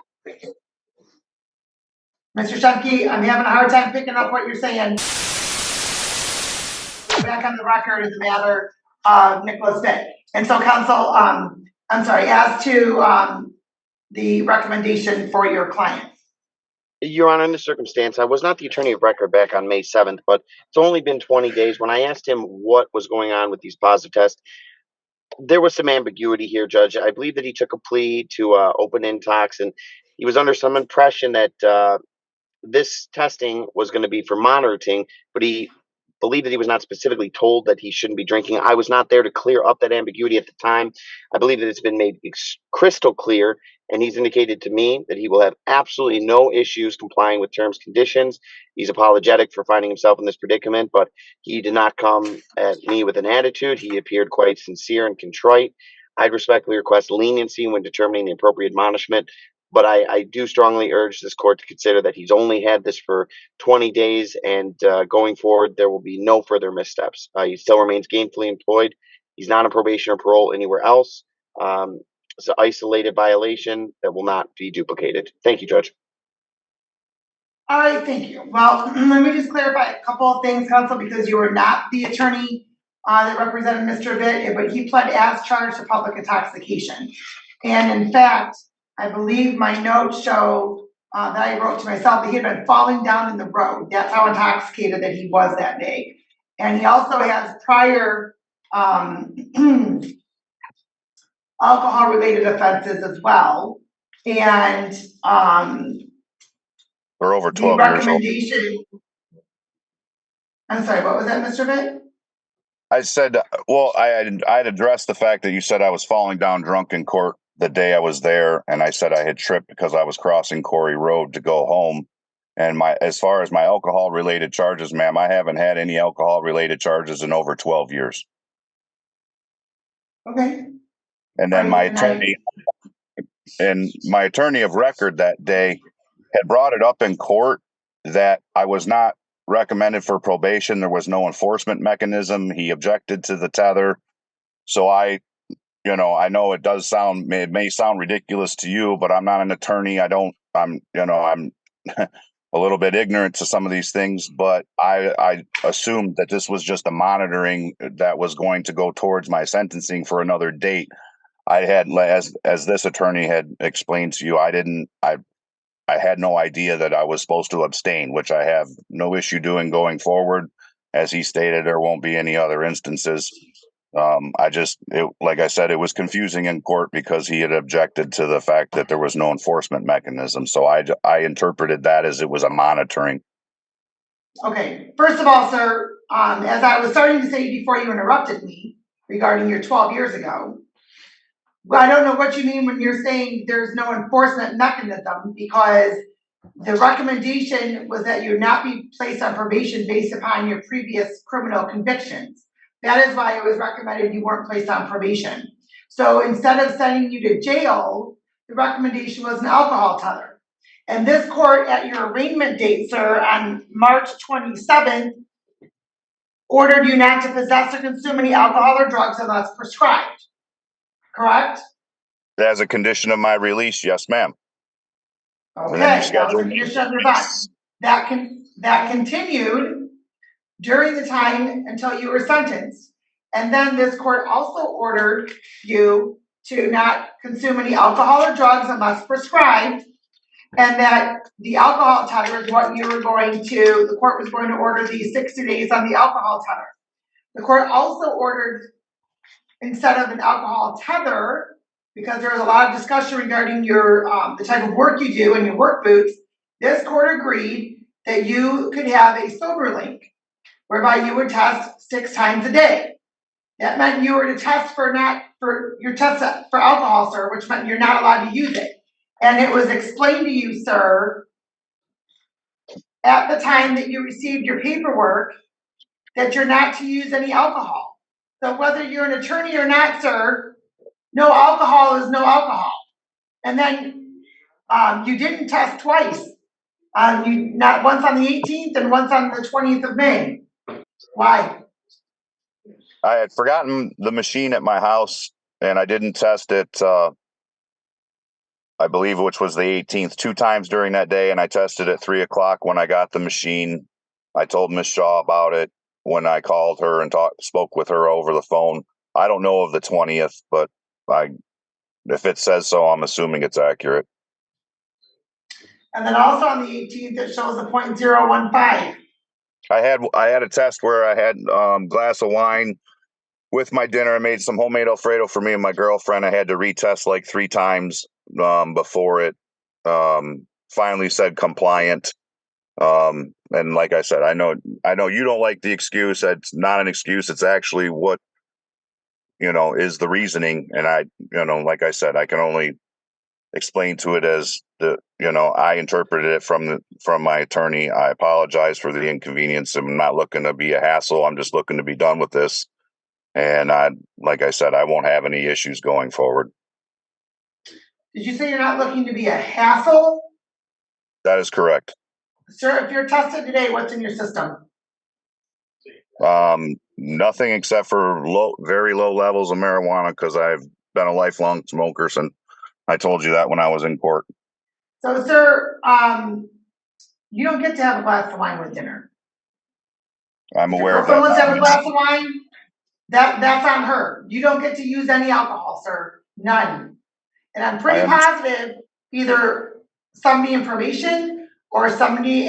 Mr. Shemke, I'm having a hard time picking up what you're saying. Back on the record is a matter of Nicholas Vitt. And so counsel, I'm sorry, as to the recommendation for your client. Your Honor, in this circumstance, I was not the attorney of record back on May 7th, but it's only been 20 days. When I asked him what was going on with these positive tests, there was some ambiguity here, Judge. I believe that he took a plea to open intox, and he was under some impression that this testing was going to be for monitoring, but he believed that he was not specifically told that he shouldn't be drinking. I was not there to clear up that ambiguity at the time. I believe that it's been made crystal clear, and he's indicated to me that he will have absolutely no issues complying with terms and conditions. He's apologetic for finding himself in this predicament, but he did not come at me with an attitude. He appeared quite sincere and contrite. I'd respectfully request leniency when determining the appropriate admonishment. But I do strongly urge this court to consider that he's only had this for 20 days, and going forward, there will be no further missteps. He still remains gainfully employed. He's not on probation or parole anywhere else. It's an isolated violation that will not be duplicated. Thank you, Judge. All right, thank you. Well, let me just clarify a couple of things, counsel, because you were not the attorney that represented Mr. Vitt, but he pled as charged to public intoxication. And in fact, I believe my notes show that I wrote to myself that he had been falling down in the road. That's how intoxicated that he was that day. And he also has prior alcohol-related offenses as well. And they're over the 12 years old. recommendation. I'm sorry, what was that, Mr. Vitt? I said, well, I'd addressed the fact that you said I was falling down drunk in court the day I was there, and I said I had tripped because I was crossing Cory Road to go home. And as far as my alcohol related charges, ma'am, I haven't had any alcohol related charges in over 12 years. Okay. And then my attorney of record that day had brought it up in court that I was not recommended for probation. There was no enforcement mechanism. He objected to the tether. So I know it may sound ridiculous to you, but I'm not an attorney. I'm a little bit ignorant to some of these things, but I assumed that this was just a monitoring that was going to go towards my sentencing for another date. I had, as this attorney had explained to you, I had no idea that I was supposed to abstain, which I have no issue doing going forward. As he stated, there won't be any other instances. Like I said, it was confusing in court because he had objected to the fact that there was no enforcement mechanism. So I interpreted that as it was a monitoring. Okay, first of all, sir, as I was starting to say before you interrupted me regarding your 12 years ago, I don't know what you mean when you're saying there's no enforcement mechanism, because the recommendation was that you not be placed on probation based upon your previous criminal convictions. That is why it was recommended you weren't placed on probation. So instead of sending you to jail, the recommendation was an alcohol tether. And this court, at your arraignment date, sir, on March 27th, ordered you not to possess or consume any alcohol or drugs unless prescribed. Correct? as a condition of my release, yes, ma'am. And then you Okay, that was a scheduled. condition of your bond. That continued during the time until you were sentenced. And then this court also ordered you to not consume any alcohol or drugs unless prescribed. And that the alcohol tether is what you were going to, the court was going to order the 60 days on the alcohol tether. The court also ordered, instead of an alcohol tether, because there was a lot of discussion regarding your, the type of work you do and your work boots, this court agreed that you could have a sober link, whereby you would test 6 times a day. That meant you were to test for alcohol, sir, which meant you're not allowed to use it. And it was explained to you, sir, at the time that you received your paperwork, that you're not to use any alcohol. So whether you're an attorney or not, sir, no alcohol is no alcohol. And then you didn't test twice. Not once on the 18th and once on the 20th of May. Why? I had forgotten the machine at my house, and I didn't test it. I believe, which was the 18th, 2 times during that day, and I tested at 3:00 when I got the machine. I told Miss Shaw about it when I called her and spoke with her over the phone. I don't know of the 20th, but if it says so, I'm assuming it's accurate. And then also on the 18th, it shows a .015. I had a test where I had glass of wine with my dinner. I made some homemade Alfredo for me and my girlfriend. I had to retest like 3 times before it finally said compliant. And like I said, I know you don't like the excuse. It's not an excuse. It's actually what, is the reasoning. And like I said, I can only explain to it as I interpreted it from my attorney. I apologize for the inconvenience. I'm not looking to be a hassle. I'm just looking to be done with this. And like I said, I won't have any issues going forward. Did you say you're not looking to be a hassle? That is correct. Sir, if you're tested today, what's in your system? Nothing except for very low levels of marijuana, because I've been a lifelong smoker since I told you that when I was in court. So, sir, you don't get to have a glass of wine with dinner. I'm aware of that. If your girlfriend wants to have a glass of wine, that's on her. You don't get to use any alcohol, sir. None. And I'm pretty positive either somebody in probation or somebody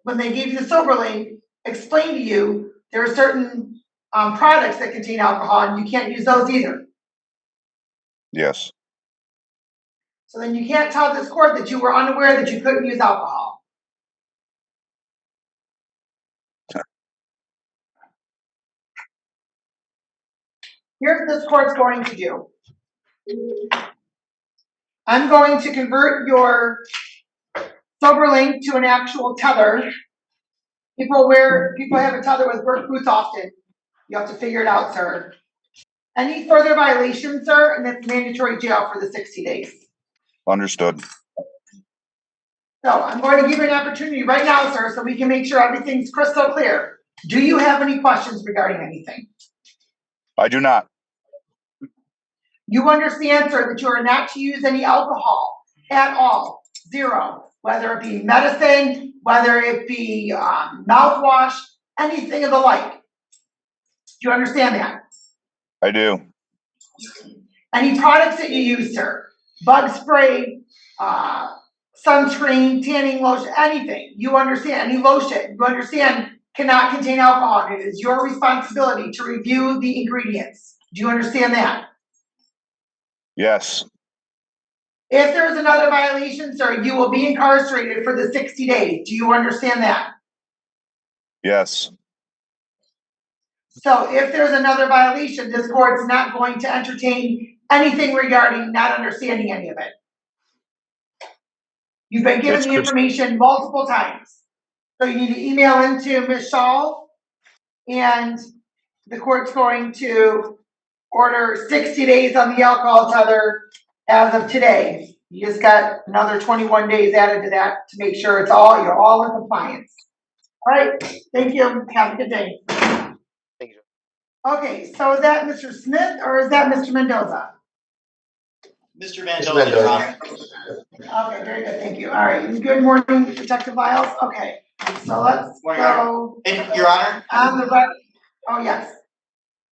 when they gave you the sober link explained to you there are certain products that contain alcohol and you can't use those either. Yes. So then you can't tell this court that you were unaware that you couldn't use alcohol. Here's what this court's going to do. I'm going to convert your sober link to an actual tether. People have a tether with work boots often. You have to figure it out, sir. Any further violations, sir, and it's mandatory jail for the 60 days. Understood. So I'm going to give you an opportunity right now, sir, so we can make sure everything's crystal clear. Do you have any questions regarding anything? I do not. You understand, sir, that you are not to use any alcohol at all. 0. Whether it be medicine, whether it be mouthwash, anything of the like. Do you understand that? I do. Any products that you use, sir? Bug spray, sunscreen, tanning lotion, anything. You understand. Any lotion, you understand, cannot contain alcohol. It is your responsibility to review the ingredients. Do you understand that? Yes. If there's another violation, sir, you will be incarcerated for the 60 days. Do you understand that? Yes. So if there's another violation, this court's not going to entertain anything regarding not understanding any of it. You've been given the information multiple times. So you need to email into Ms. Shaw, and the court's going to order 60 days on the alcohol tether as of today. You just got another 21 days added to that to make sure you're all in compliance. All right, thank you. Have a good day. Thank you. Okay, so is that Mr. Smith or is that Mr. Mendoza? Mr. Mr. Mendoza, Your Mendoza. Honor. Okay, very good, thank you. All right, good morning, Detective Viles. Okay, so let's Morning, Your go And Your Honor, on the record. Oh, yes.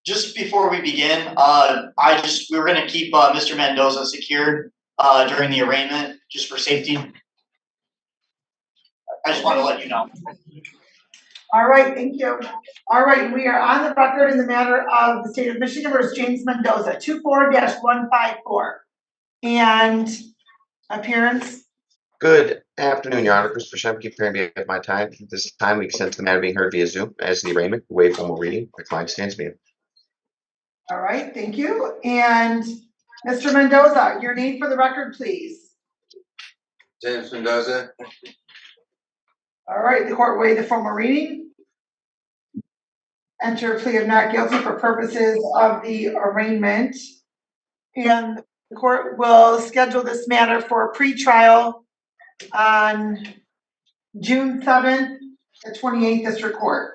just before we begin, we were gonna keep Mr. Mendoza secured during the arraignment, just for safety. I just want to let you know. All right, thank you. All right, we are on the record in the matter of the state of Michigan versus James Mendoza, 24-154. And appearance. Good afternoon, Your Honor. Christopher Shemke, appearing at my time. At this time, we consent to the matter being heard via Zoom as the arraignment. Waive formal reading. The client stands muted. All right, thank you. And Mr. Mendoza, your name for the record, please. James Mendoza. All right, the court waived the formal reading. Enter a plea of not guilty for purposes of the arraignment. And the court will schedule this matter for a pretrial on June 7th at 28th District Court.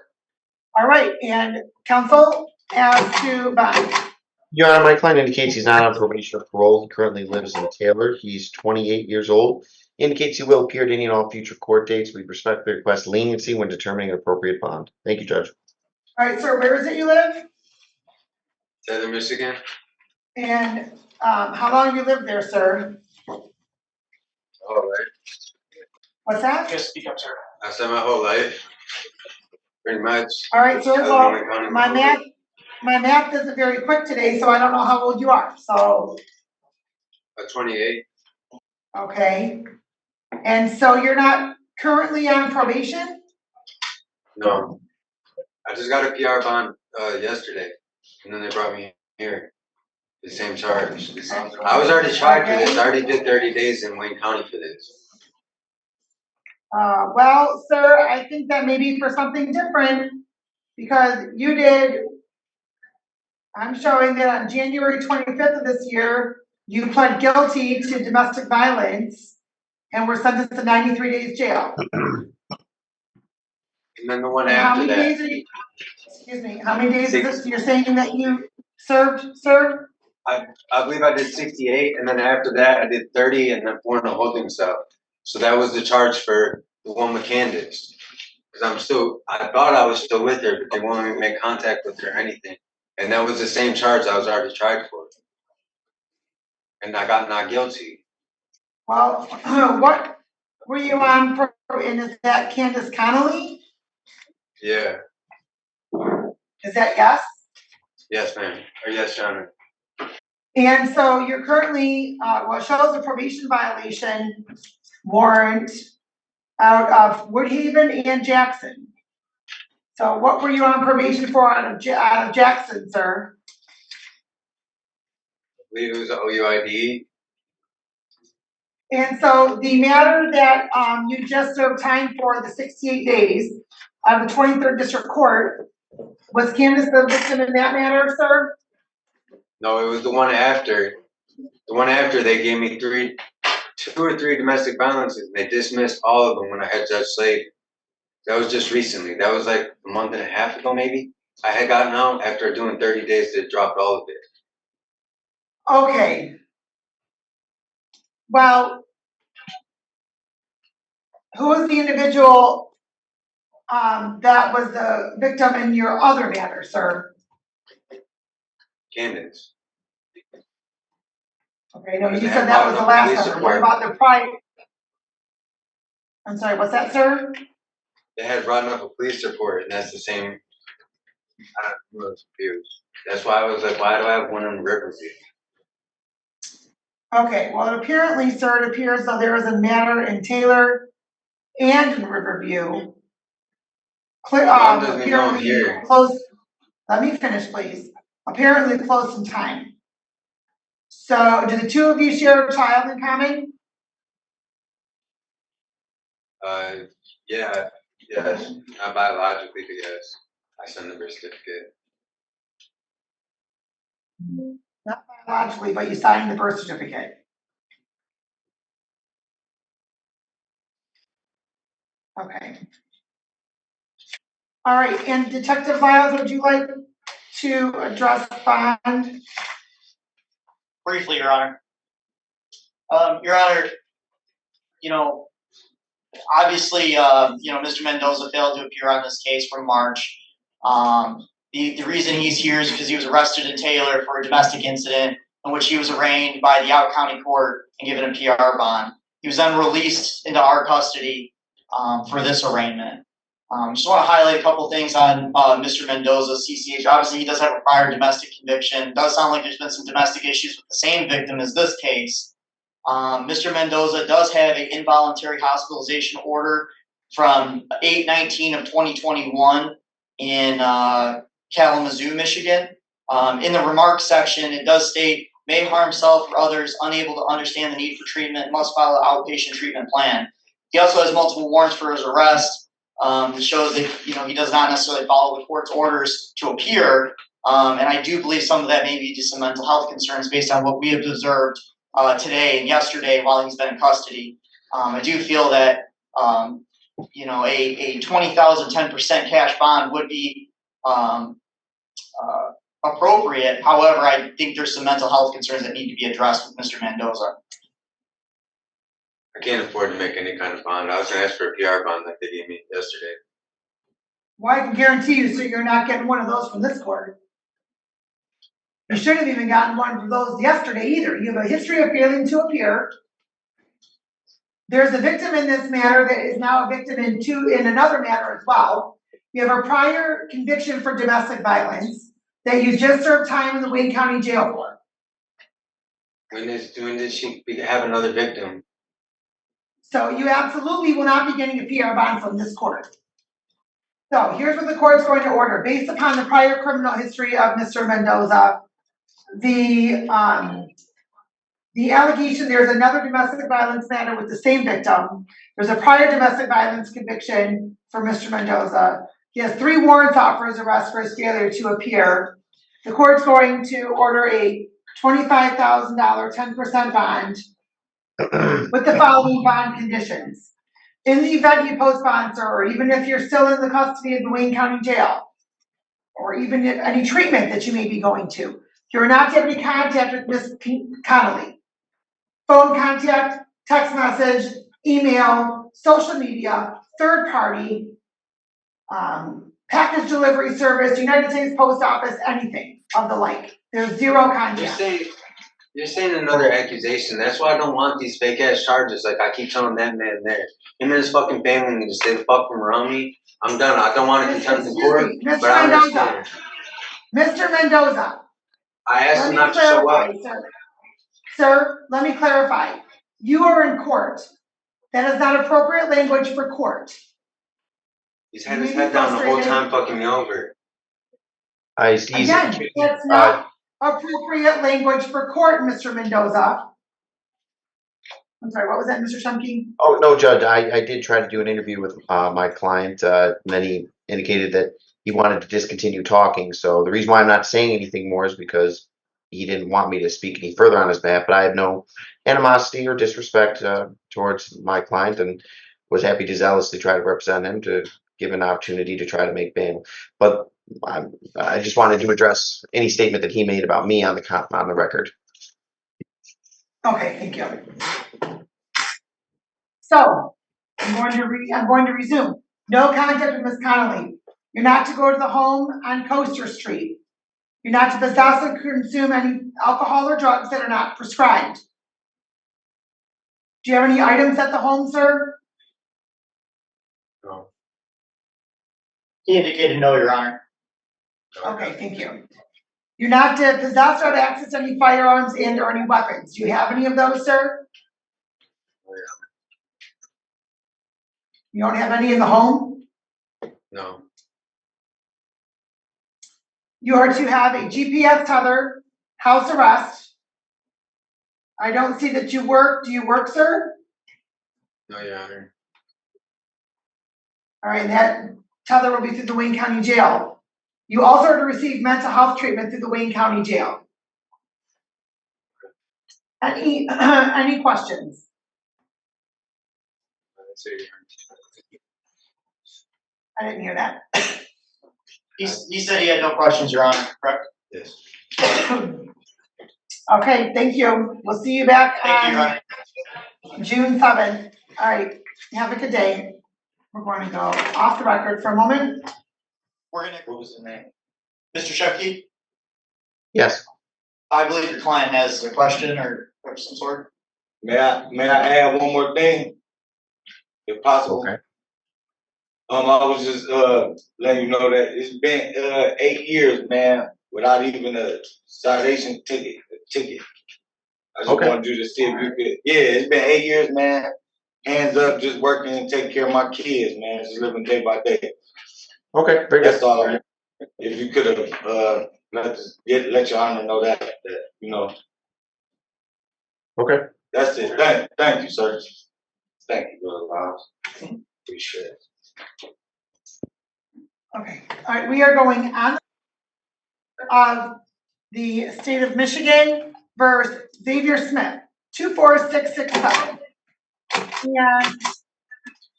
All right, and counsel, as to bond. Your Honor, my client indicates he's not on probation or parole. He currently lives in Taylor. He's 28 years old. Indicates he will appear at any and all future court dates. We respectfully request leniency when determining an appropriate bond. Thank you, Judge. All right, sir, where is it you live? Southern Michigan. And how long have you lived there, sir? All right. What's that? Just speak up, sir. I spent my whole life. Pretty much. All right, sir, I live well, in Lake County my math isn't very quick today, so I don't know how old you are, so, 28. okay. And so you're not currently on probation? No. I just got a PR bond yesterday, and then they brought me here. The same charge. I was already tried for this. I already did 30 days in Wayne County for this. Well, sir, I think that may be for something different, because you did, I'm showing that on January 25th of this year, you pled guilty to domestic violence and were sentenced to 93 days jail. And then the one And how after many that. days are you, excuse me, how many days is this you're saying that you served, sir? I believe I did 68, and then after that I did 30, and then 4 in a holding cell. So that was the charge for the one with Candace. Because I thought I was still with her, but they won't even make contact with her or anything. And that was the same charge I was already tried for. And I got not guilty. Well, what were you on for, and is that Candace Connolly? Yeah. Is that yes? Yes, ma'am. Or yes, Your Honor. And so you're currently, well, shows a probation violation warrant out of Woodhaven and Jackson. So what were you on probation for out of Jackson, sir? I believe it was OUID. And so the matter that you just served time for, the 68 days of the 23rd District Court, was Candace the victim in that matter, sir? No, it was the one after. The one after they gave me 2 or 3 domestic violences. They dismissed all of them when I had Judge Slade. That was just recently. That was like a month and a half ago, maybe. I had gotten out after doing 30 days. They dropped all of it. Okay. Well, who was the individual that was the victim in your other matter, sir? Candace. Okay, no, you said that was the last one. What about the prior? I'm sorry, what's that, sir? They had brought up a police report, and that's the same. I was confused. That's why I was like, why do I have one in Riverview? Okay, well, apparently, sir, it appears though there was a matter in Taylor and in Riverview. Apparently close. Let me finish, please. Apparently close in time. So, do the two of you share a child in common? Yeah, yes. Not biologically, but yes. I sent the birth certificate. Not biologically, but you signed the birth certificate. Okay. All right, and Detective Viles, would you like to address bond? Briefly, Your Honor. Your Honor, obviously, Mr. Mendoza failed to appear on this case from March. The reason he's here is because he was arrested in Taylor for a domestic incident in which he was arraigned by the Out County Court and given a PR bond. He was then released into our custody for this arraignment. Just want to highlight a couple things on Mr. Mendoza's CCH. Obviously, he does have a prior domestic conviction. It does sound like there's been some domestic issues with the same victim as this case. Mr. Mendoza does have an involuntary hospitalization order from 8/19 of 2021 in Kalamazoo, Michigan. In the remarks section, it does state, may harm himself or others, unable to understand the need for treatment, must follow an outpatient treatment plan. He also has multiple warrants for his arrest. That shows that he does not necessarily follow the court's orders to appear. And I do believe some of that may be just some mental health concerns based on what we have observed today and yesterday while he's been in custody. I do feel that a $20,000 10% cash bond would be appropriate. However, I think there's some mental health concerns that need to be addressed with Mr. Mendoza. I can't afford to make any kind of bond. I was gonna ask for a PR bond like they gave me yesterday. Well, I can guarantee you, sir, you're not getting one of those from this court. You should have even gotten one of those yesterday either. You have a history of failing to appear. There's a victim in this matter that is now a victim in another matter as well. You have a prior conviction for domestic violence that you just served time in the Wayne County Jail for. When did she have another victim? So you absolutely will not be getting a PR bond from this court. So here's what the court's going to order. Based upon the prior criminal history of Mr. Mendoza, the allegation, there's another domestic violence matter with the same victim. There's a prior domestic violence conviction for Mr. Mendoza. He has 3 warrants out for his arrest for his failure to appear. The court's going to order a $25,000 10% bond with the following bond conditions. In the event you post-sponsor, or even if you're still in the custody of the Wayne County Jail, or even if any treatment that you may be going to, you're not to have any contact with Ms. Connolly. Phone contact, text message, email, social media, third party, package delivery service, United States Post Office, anything of the like. There's 0 contact. You're saying another accusation. That's why I don't want these fake ass charges. Like I keep telling that man there. Him and his fucking family need to stay the fuck from around me. I'm done. I don't want to contempt in court. But I understand. Mr. Mendoza. I asked him not to show up. Sir, let me clarify. You are in court. That is not appropriate language for court. He's had his head down the whole time fucking me over. Again, that's not appropriate language for court, Mr. Mendoza. I'm sorry, what was that, Mr. Shumke? Oh, no, Judge, I did try to do an interview with my client, and then he indicated that he wanted to discontinue talking. So the reason why I'm not saying anything more is because he didn't want me to speak any further on his behalf, but I have no animosity or disrespect towards my client and was happy to zealously try to represent him to give an opportunity to try to make bail. But I just wanted to address any statement that he made about me on the record. Okay, thank you. So I'm going to resume. No contact with Ms. Connolly. You're not to go to the home on Coaster Street. You're not to possess or consume any alcohol or drugs that are not prescribed. Do you have any items at the home, sir? No. He indicated no, Your Honor. Okay, thank you. You're not to possess or have access to any firearms and or any weapons. Do you have any of those, sir? You don't have any in the home? No. You are to have a GPS tether, house arrest. I don't see that you work. Do you work, sir? No, Your Honor. All right, that tether will be through the Wayne County Jail. You also are to receive mental health treatment through the Wayne County Jail. Any questions? I didn't hear that. He said he had no questions, Your Honor, correct? Yes. Okay, thank you. We'll see you back Thank you, Your on Honor. June 7th. All right, have a good day. We're going to go off the record for a moment. We're gonna, what was the name? Mr. Shepke, Yes. I believe your client has a question or some sort. May I add one more thing, if possible? Okay. I was just letting you know that it's been 8 years, man, without even a citation ticket. I just Okay. wanted you to see if you could. Yeah, it's been 8 years, man. Hands up, just working and taking care of my kids, man. Just living day by day. Okay, very That's good. all I want. If you could have let your honor know that you know. Okay. That's it. Thank you, sir. Thank you, Brother Miles. Appreciate it. Okay, all right, we are going on of the state of Michigan versus Xavier Smith, 24665. And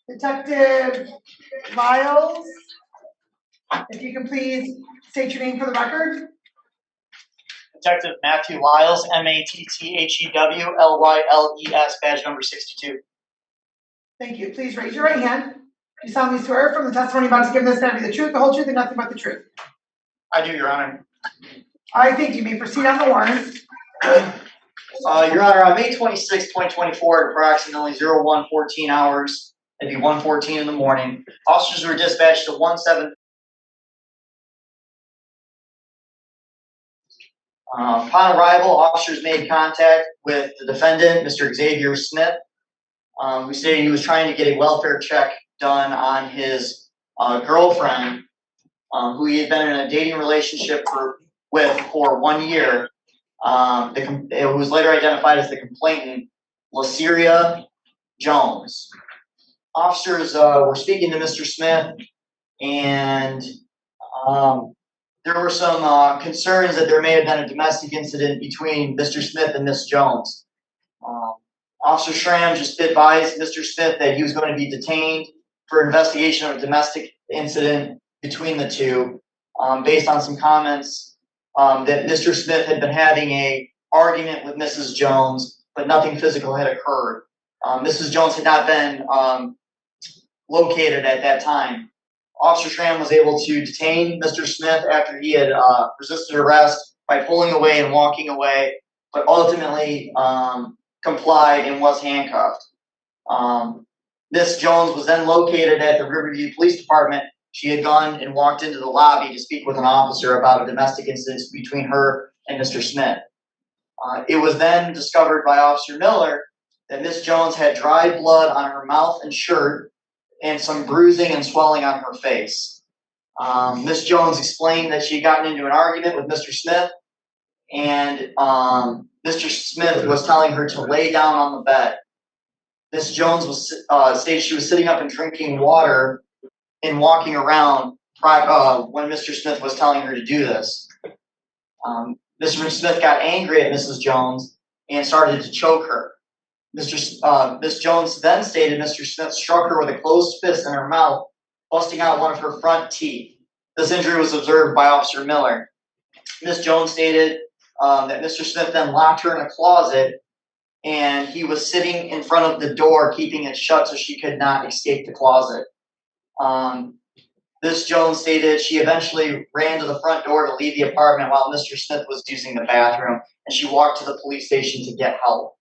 Detective Lyles, if you can please state your name for the record. Detective Matthew Lyles, MATTHEWLYLES, badge number 62. Thank you. Please raise your right hand. Do you solemnly swear from the testimony about to give this matter the truth, the whole truth, and nothing but the truth? I do, Your Honor. I think you may proceed on the warrant. Your Honor, on May 26, 2024, at approximately 01:14 hours, it'd be 1:14 in the morning, officers were dispatched to 17. Upon arrival, officers made contact with the defendant, Mr. Xavier Smith, who stated he was trying to get a welfare check done on his girlfriend, who he had been in a dating relationship with for 1 year. It was later identified as the complainant, Laceria Jones. Officers were speaking to Mr. Smith, and there were some concerns that there may have been a domestic incident between Mr. Smith and Miss Jones. Officer Schramm just advised Mr. Smith that he was going to be detained for investigation of a domestic incident between the two, based on some comments that Mr. Smith had been having a argument with Mrs. Jones, but nothing physical had occurred. Mrs. Jones had not been located at that time. Officer Schramm was able to detain Mr. Smith after he had resisted arrest by pulling away and walking away, but ultimately complied and was handcuffed. Miss Jones was then located at the Riverview Police Department. She had gone and walked into the lobby to speak with an officer about a domestic incident between her and Mr. Smith. It was then discovered by Officer Miller that Miss Jones had dried blood on her mouth and shirt and some bruising and swelling on her face. Miss Jones explained that she had gotten into an argument with Mr. Smith, and Mr. Smith was telling her to lay down on the bed. Miss Jones was stated she was sitting up and drinking water and walking around when Mr. Smith was telling her to do this. Mr. Smith got angry at Mrs. Jones and started to choke her. Miss Jones then stated Mr. Smith struck her with a closed fist in her mouth, busting out one of her front teeth. This injury was observed by Officer Miller. Miss Jones stated that Mr. Smith then locked her in a closet, and he was sitting in front of the door, keeping it shut so she could not escape the closet. Miss Jones stated she eventually ran to the front door to leave the apartment while Mr. Smith was using the bathroom, and she walked to the police station to get help.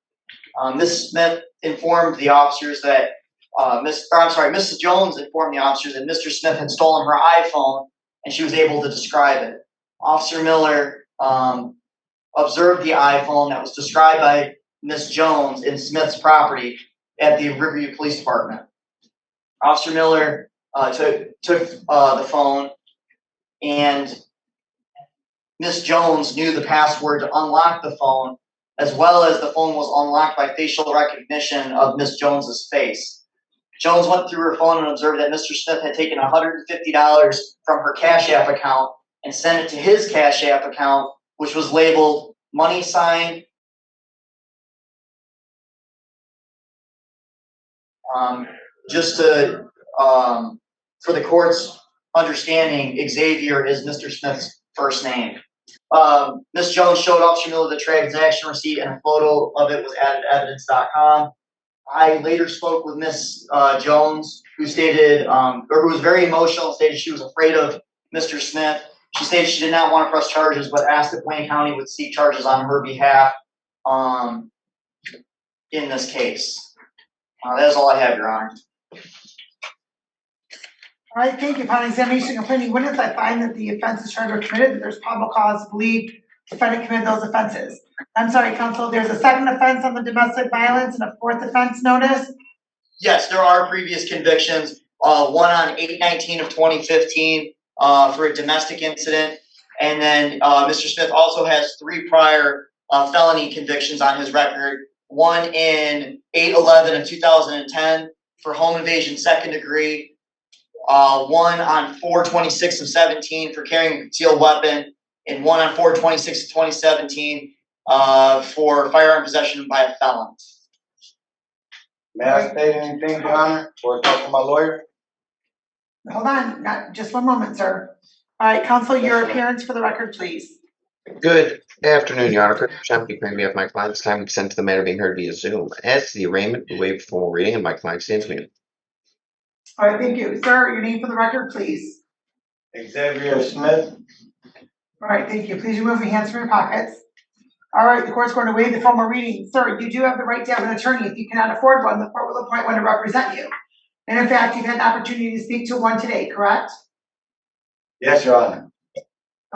Ms. Smith informed the officers that, Mrs. Jones informed the officers that Mr. Smith had stolen her iPhone, and she was able to describe it. Officer Miller observed the iPhone that was described by Miss Jones in Smith's property at the Riverview Police Department. Officer Miller took the phone, and Miss Jones knew the password to unlock the phone, as well as the phone was unlocked by facial recognition of Miss Jones's face. Jones went through her phone and observed that Mr. Smith had taken $150 from her Cash App account and sent it to his Cash App account, which was labeled money sign. Just to, for the court's understanding, Xavier is Mr. Smith's first name. Ms. Jones showed Officer Miller the transaction receipt, and a photo of it was added to evidence.com. I later spoke with Miss Jones, who stated, or who was very emotional and stated she was afraid of Mr. Smith. She stated she did not want to press charges, but asked if Wayne County would seek charges on her behalf in this case. That is all I have, Your Honor. All right, thank you. Upon examination of complaining witness, I find that the offenses charged were committed, that there's probable cause to believe defendant committed those offenses. I'm sorry, counsel, there's a second offense on the domestic violence and a fourth offense notice? Yes, there are previous convictions, one on 8/19 of 2015 for a domestic incident. And then Mr. Smith also has 3 prior felony convictions on his record. One in 8/11 of 2010 for home invasion 2nd degree. One on 4/26 of 17 for carrying a concealed weapon. And one on 4/26 of 2017 for firearm possession by a felon. May I state anything, Your Honor, or talk to my lawyer? Hold on, not just one moment, sir. All right, counsel, your appearance for the record, please. Good afternoon, Your Honor. Chris Shemke, on behalf of my client. This time we consent to the matter being heard via Zoom. As to the arraignment, we waive formal reading, and my client stands muted. All right, thank you. Sir, your name for the record, please. Xavier Smith. All right, thank you. Please remove your hands from your pockets. All right, the court's going to waive the formal reading. Sir, you do have the right to have an attorney. If you cannot afford one, the court will appoint one to represent you. And in fact, you've had an opportunity to speak to one today, correct? Yes, Your Honor.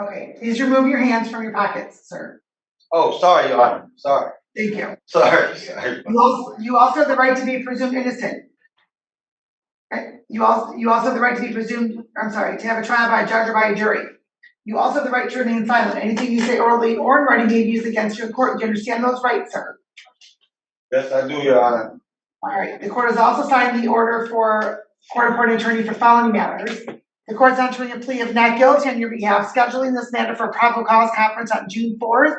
Okay, please remove your hands from your pockets, sir. Oh, sorry, Your Honor. Sorry. Thank you. Sorry. You also have the right to be presumed innocent. Okay? You also have the right to be presumed, to have a trial by a judge or by a jury. You also have the right to remain silent. Anything you say orally or in writing may be used against you in court. Do you understand those rights, sir? Yes, I do, Your Honor. All right, the court has also signed the order for court-appointed attorney for felony matters. The court's entering a plea of not guilty on your behalf, scheduling this matter for a probable cause conference on June 4th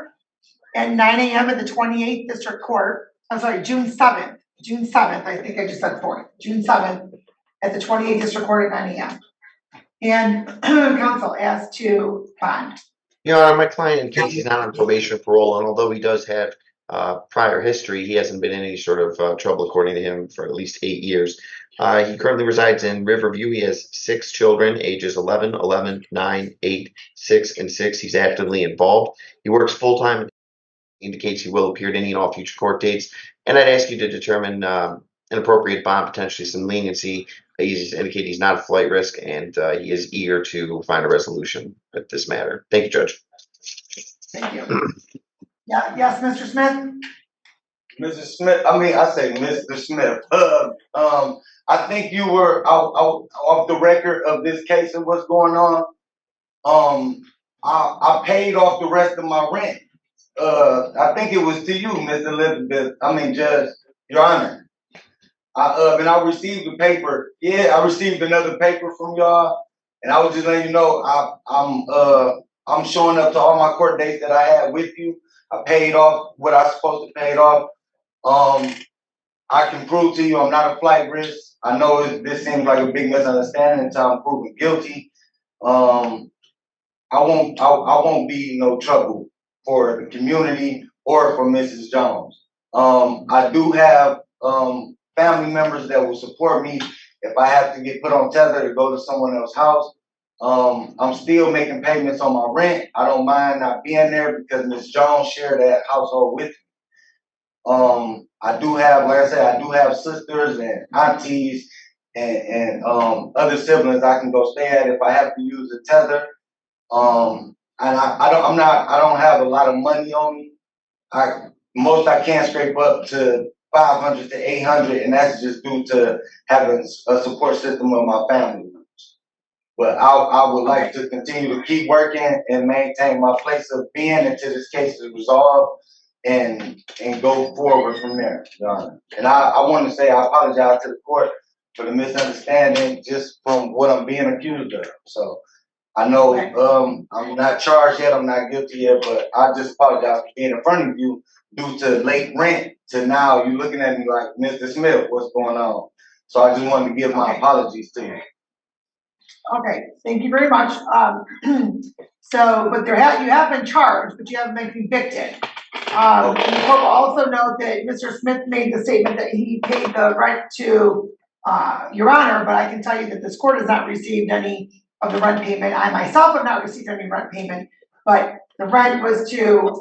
at 9 a.m. at the 28th District Court. I'm sorry, June 7th. June 7th, I think I just said 4th. June 7th at the 28th District Court at 9 a.m. And counsel as to bond. Your Honor, my client indicates he's not on probation or parole, and although he does have prior history, he hasn't been in any sort of trouble, according to him, for at least 8 years. He currently resides in Riverview. He has 6 children, ages 11, 11, 9, 8, 6, and 6. He's actively involved. He works full-time, indicates he will appear at any and all future court dates. And I'd ask you to determine an appropriate bond, potentially some leniency. He's indicated he's not a flight risk, and he is eager to find a resolution with this matter. Thank you, Judge. Thank you. Yeah, yes, Mr. Smith? Mrs. Smith, I say Mr. Smith. I think you were off the record of this case and what's going on. I paid off the rest of my rent. I think it was to you, Miss Elizabeth. Judge, Your Honor. And I received the paper. Yeah, I received another paper from y'all, and I was just letting you know I'm showing up to all my court dates that I had with you. I paid off what I was supposed to pay off. I can prove to you I'm not a flight risk. I know this seems like a big misunderstanding until I'm proven guilty. I won't be no trouble for the community or for Mrs. Jones. I do have family members that will support me if I have to get put on tether to go to someone else's house. I'm still making payments on my rent. I don't mind not being there because Ms. Jones shared that household with me. I do have, like I said, I do have sisters and aunties and other siblings I can go stay at if I have to use a tether. And I don't have a lot of money on me. Most I can scrape up to 500 to 800, and that's just due to having a support system of my family members. But I would like to continue to keep working and maintain my place of being until this case is resolved and go forward from there, Your Honor. And I want to say I apologize to the court for the misunderstanding just from what I'm being accused of. So I know I'm not charged yet, I'm not guilty yet, but I just apologize for being in front of you due to late rent to now you looking at me like, Mr. Smith, what's going on? So I just wanted to give my apologies to you. Okay, thank you very much. But you have been charged, but you haven't been convicted. The court will also note that Mr. Smith made the statement that he paid the rent to, Your Honor, but I can tell you that this court has not received any of the rent payment. I myself have not received any rent payment, but the rent was to,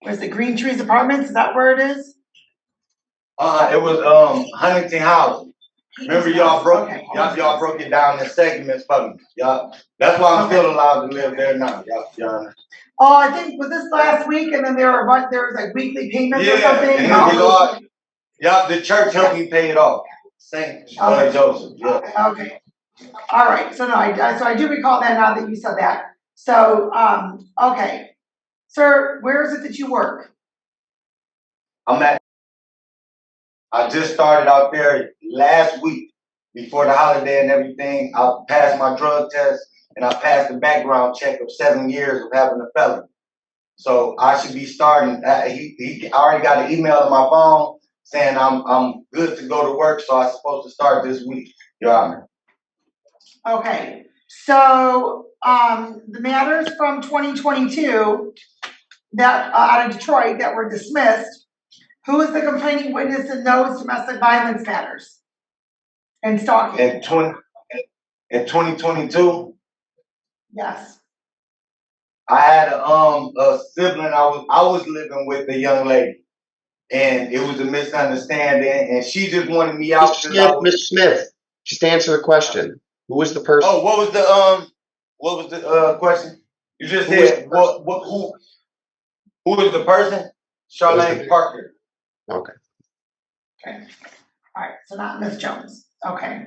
where's the Green Trees Apartments? Is that where it is? It was Huntington Housing. Remember y'all broke Okay. y'all broke it down in segments for me. Y'all, that's why I'm still allowed to live there now, Your Honor. Oh, I think, was this last week, and then there was like weekly payments or Yeah, something? and it was all, y'all, the church helped me pay it off. Saint Joseph, yeah. Okay, all right, so no, I do recall that now that you said that. So, okay. Sir, where is it that you work? I just started out there last week before the holiday and everything. I passed my drug test and I passed the background check of 7 years of having a felony. So I should be starting. He already got an email on my phone saying I'm good to go to work. So I'm supposed to start this week, Your Honor. Okay, so the matters from 2022 that out of Detroit that were dismissed. Who is the complaining witness in those domestic violence matters and stalking? In 2022, Yes. I had a sibling. I was living with a young lady, and it was a misunderstanding, and she just wanted me out. Mr. Smith, just answer the question. Who was the person? Oh, what was the question? You just said who is the person? Charlene Parker. Okay. Okay. All right. So not Miss Jones. Okay.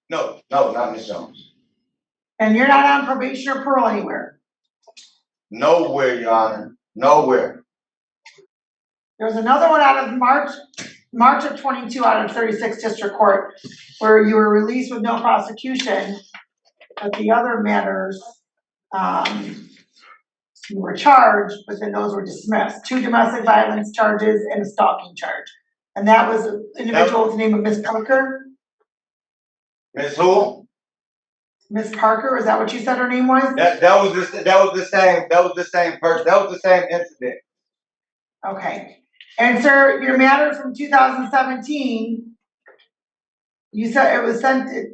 No, not Miss Jones. And you're not on probation or parole anywhere? Nowhere, Your Honor. Nowhere. There's another one out of March of 22 out of 36 District Court where you were released with no prosecution, but the other matters, you were charged, but then those were dismissed. 2 domestic violence charges and a stalking charge. And that was an individual with the name of Miss Parker. Miss who? Miss Parker, is that what you said her name was? That was the same person. That was the same incident. Okay. And sir, your matter from 2017, you said it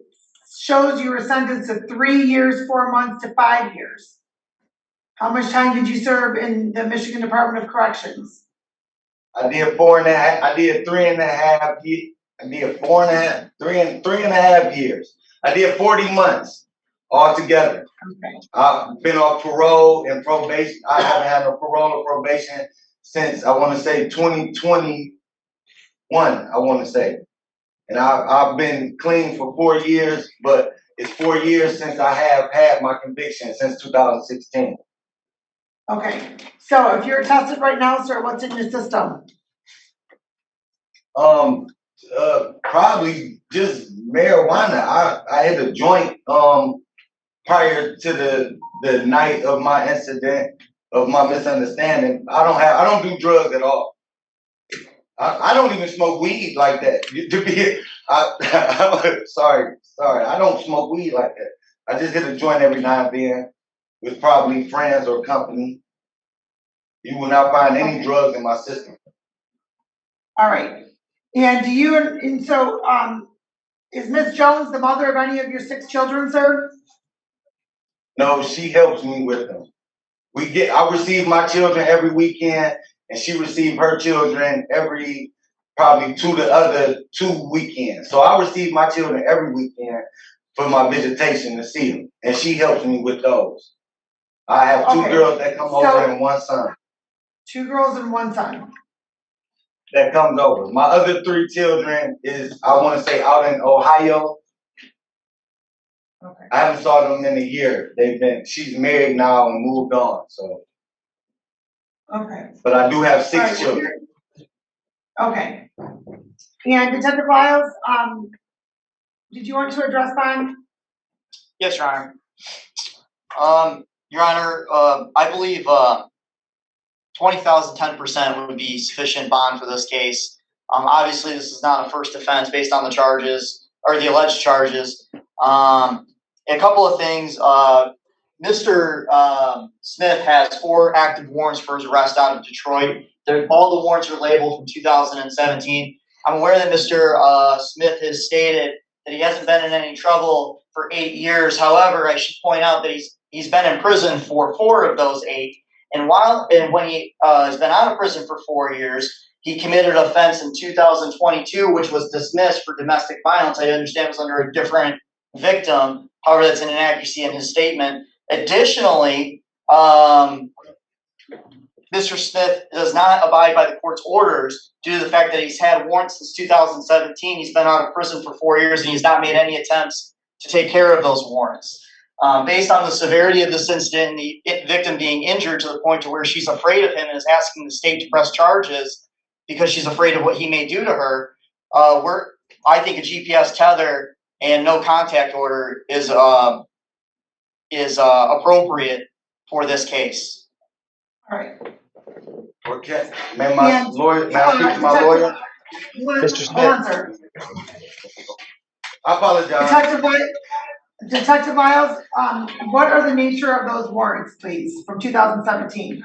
shows you were sentenced to 3 years, 4 months to 5 years. How much time did you serve in the Michigan Department of Corrections? I did 4.5. I did 3.5 years. I did 3.5 years. I did 40 months altogether. Okay. I've been off parole and probation. I haven't had no parole or probation since I want to say 2021. I want to say, and I've been clean for 4 years, but it's 4 years since I have had my conviction since 2016. Okay, so if you're tested right now, sir, what's in your system? Probably just marijuana. I hit a joint prior to the night of my incident, of my misunderstanding. I don't do drugs at all. I don't even smoke weed like that. Sorry. I don't smoke weed like that. I just hit a joint every now and then with probably friends or company. You will not find any drugs in my system. All right. And is Miss Jones the mother of any of your 6 children, sir? No, she helps me with them. I receive my children every weekend, and she received her children every probably 2 weekends. So I receive my children every weekend for my visitation to see them, and she helps me with those. I have 2 girls that come over and 1 son. 2 girls and 1 son. That comes over. My other 3 children is, I want to say, out in Ohio. Okay. I haven't saw them in a year. She's married now and moved on. So. Okay. But I do have 6 children. Okay. And Detective Lyles, did you want to address bond? Yes, Your Honor. Your Honor, I believe 20,000, 10% would be sufficient bond for this case. Obviously, this is not a first offense based on the charges or the alleged charges. A couple of things. Mr. Smith has 4 active warrants for his arrest out of Detroit. All the warrants are labeled from 2017. I'm aware that Mr. Smith has stated that he hasn't been in any trouble for 8 years. However, I should point out that he's been in prison for 4 of those 8. And when he has been out of prison for 4 years, he committed an offense in 2022, which was dismissed for domestic violence. I understand it was under a different victim. However, that's an inaccuracy in his statement. Additionally, Mr. Smith does not abide by the court's orders due to the fact that he's had warrants since 2017. He's been out of prison for 4 years and he's not made any attempts to take care of those warrants. Based on the severity of this incident and the victim being injured to the point to where she's afraid of him and is asking the state to press charges because she's afraid of what he may do to her, I think a GPS tether and no contact order is appropriate for this case. All right. Okay, may my lawyer, may I speak to my lawyer? Mr. Hold on, sir. I apologize. Detective Miles, what are the nature of those warrants, please, from 2017?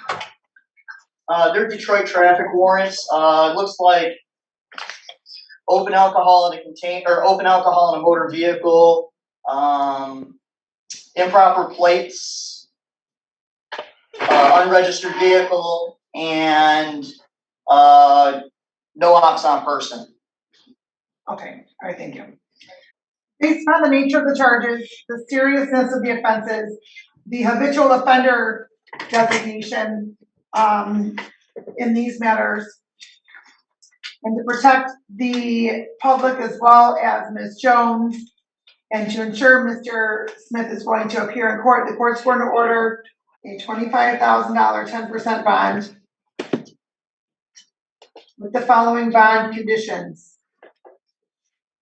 They're Detroit traffic warrants. It looks like open alcohol in a container, or open alcohol in a motor vehicle, improper plates, unregistered vehicle, and no ops on person. Okay, all right, thank you. Based on the nature of the charges, the seriousness of the offenses, the habitual offender designation in these matters, and to protect the public as well as Ms. Jones, and to ensure Mr. Smith is going to appear in court, the court's going to order a $25,000 10% bond with the following bond conditions.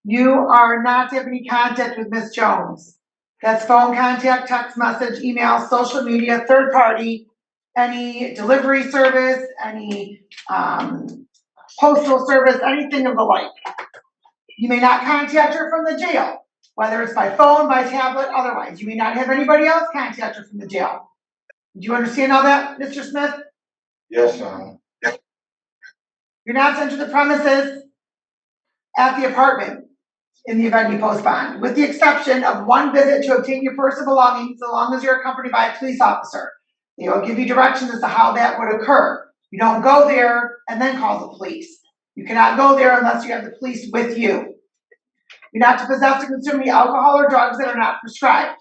You are not to have any contact with Ms. Jones. That's phone contact, text message, email, social media, third party, any delivery service, any postal service, anything of the like. You may not contact her from the jail, whether it's by phone, by tablet, otherwise. You may not have anybody else contact her from the jail. Do you understand all that, Mr. Smith? Yes, ma'am. You're not to enter the premises at the apartment in the event you post bond, with the exception of one visit to obtain your personal belongings, so long as you're accompanied by a police officer. They will give you directions as to how that would occur. You don't go there and then call the police. You cannot go there unless you have the police with you. You're not to possess or consume any alcohol or drugs that are not prescribed.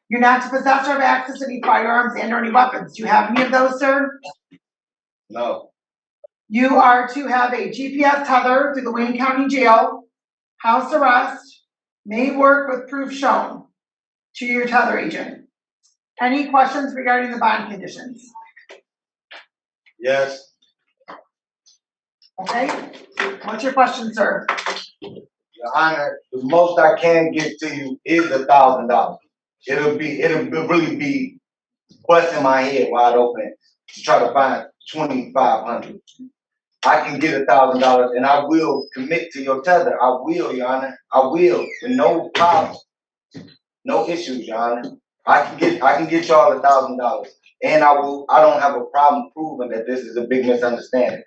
You're not to possess or have access to any firearms and or any weapons. Do you have any of those, sir? No. You are to have a GPS tether through the Wayne County Jail. House arrest may work with proof shown to your tether agent. Any questions regarding the bond conditions? Yes. Okay. What's your question, sir? Your Honor, the most I can give to you is $1,000. It'll really be busting my head wide open to try to find $2,500. I can get $1,000 and I will commit to your tether. I will, Your Honor. I will, with no problem. No issues, Your Honor. I can get y'all $1,000. And I don't have a problem proving that this is a big misunderstanding.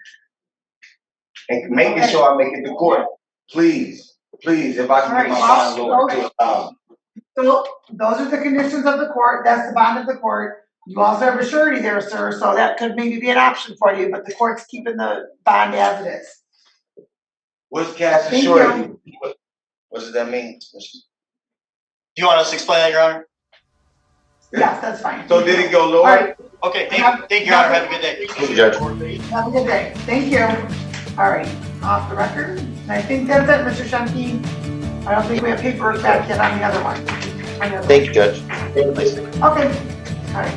And making sure I make it to court. Please, if I can get my bond lowered to So those are the conditions of the court. That's the bond of the court. You also have a surety there, sir, so that could maybe be an option for you, but the court's keeping the bond as it is. What's cash and surety? What does that mean? Do you want us to explain that, Your Honor? Yes, that's fine. So did it go lower? All right. Okay, thank you, Your Honor. Have a good day. Thank you, Judge. Have a good day. Thank you. All right, off the record. And I think that's it, Mr. Shunke. I don't think we have paperwork back yet on the other one. Thank you, Judge. Okay, all right.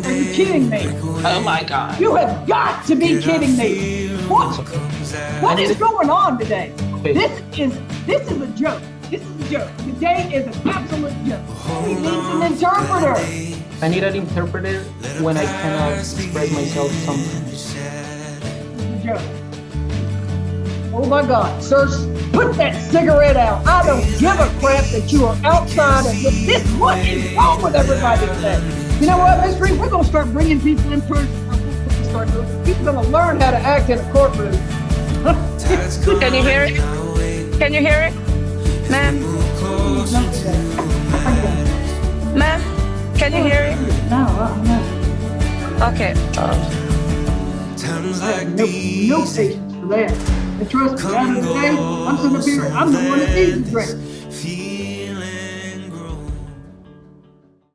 Are you kidding me? Oh my God. You have got to be kidding me. What is going on today? This is a joke. This is a joke. Today is an absolute joke. He needs an interpreter. I need an interpreter when I cannot express myself sometimes. This is a joke. Oh my God, sir, put that cigarette out. I don't give a crap that you are outside of this. What is wrong with everybody today? You know what, Miss Reed, we're gonna start bringing people in person. People gonna learn how to act in a courtroom. Can you hear it? Can you hear it? Ma'am? Ma'am? Can you hear it? No. Okay. I have no patience for that. And trust me, at the end of the day, I'm sitting up here, I'm the one that needs the drink.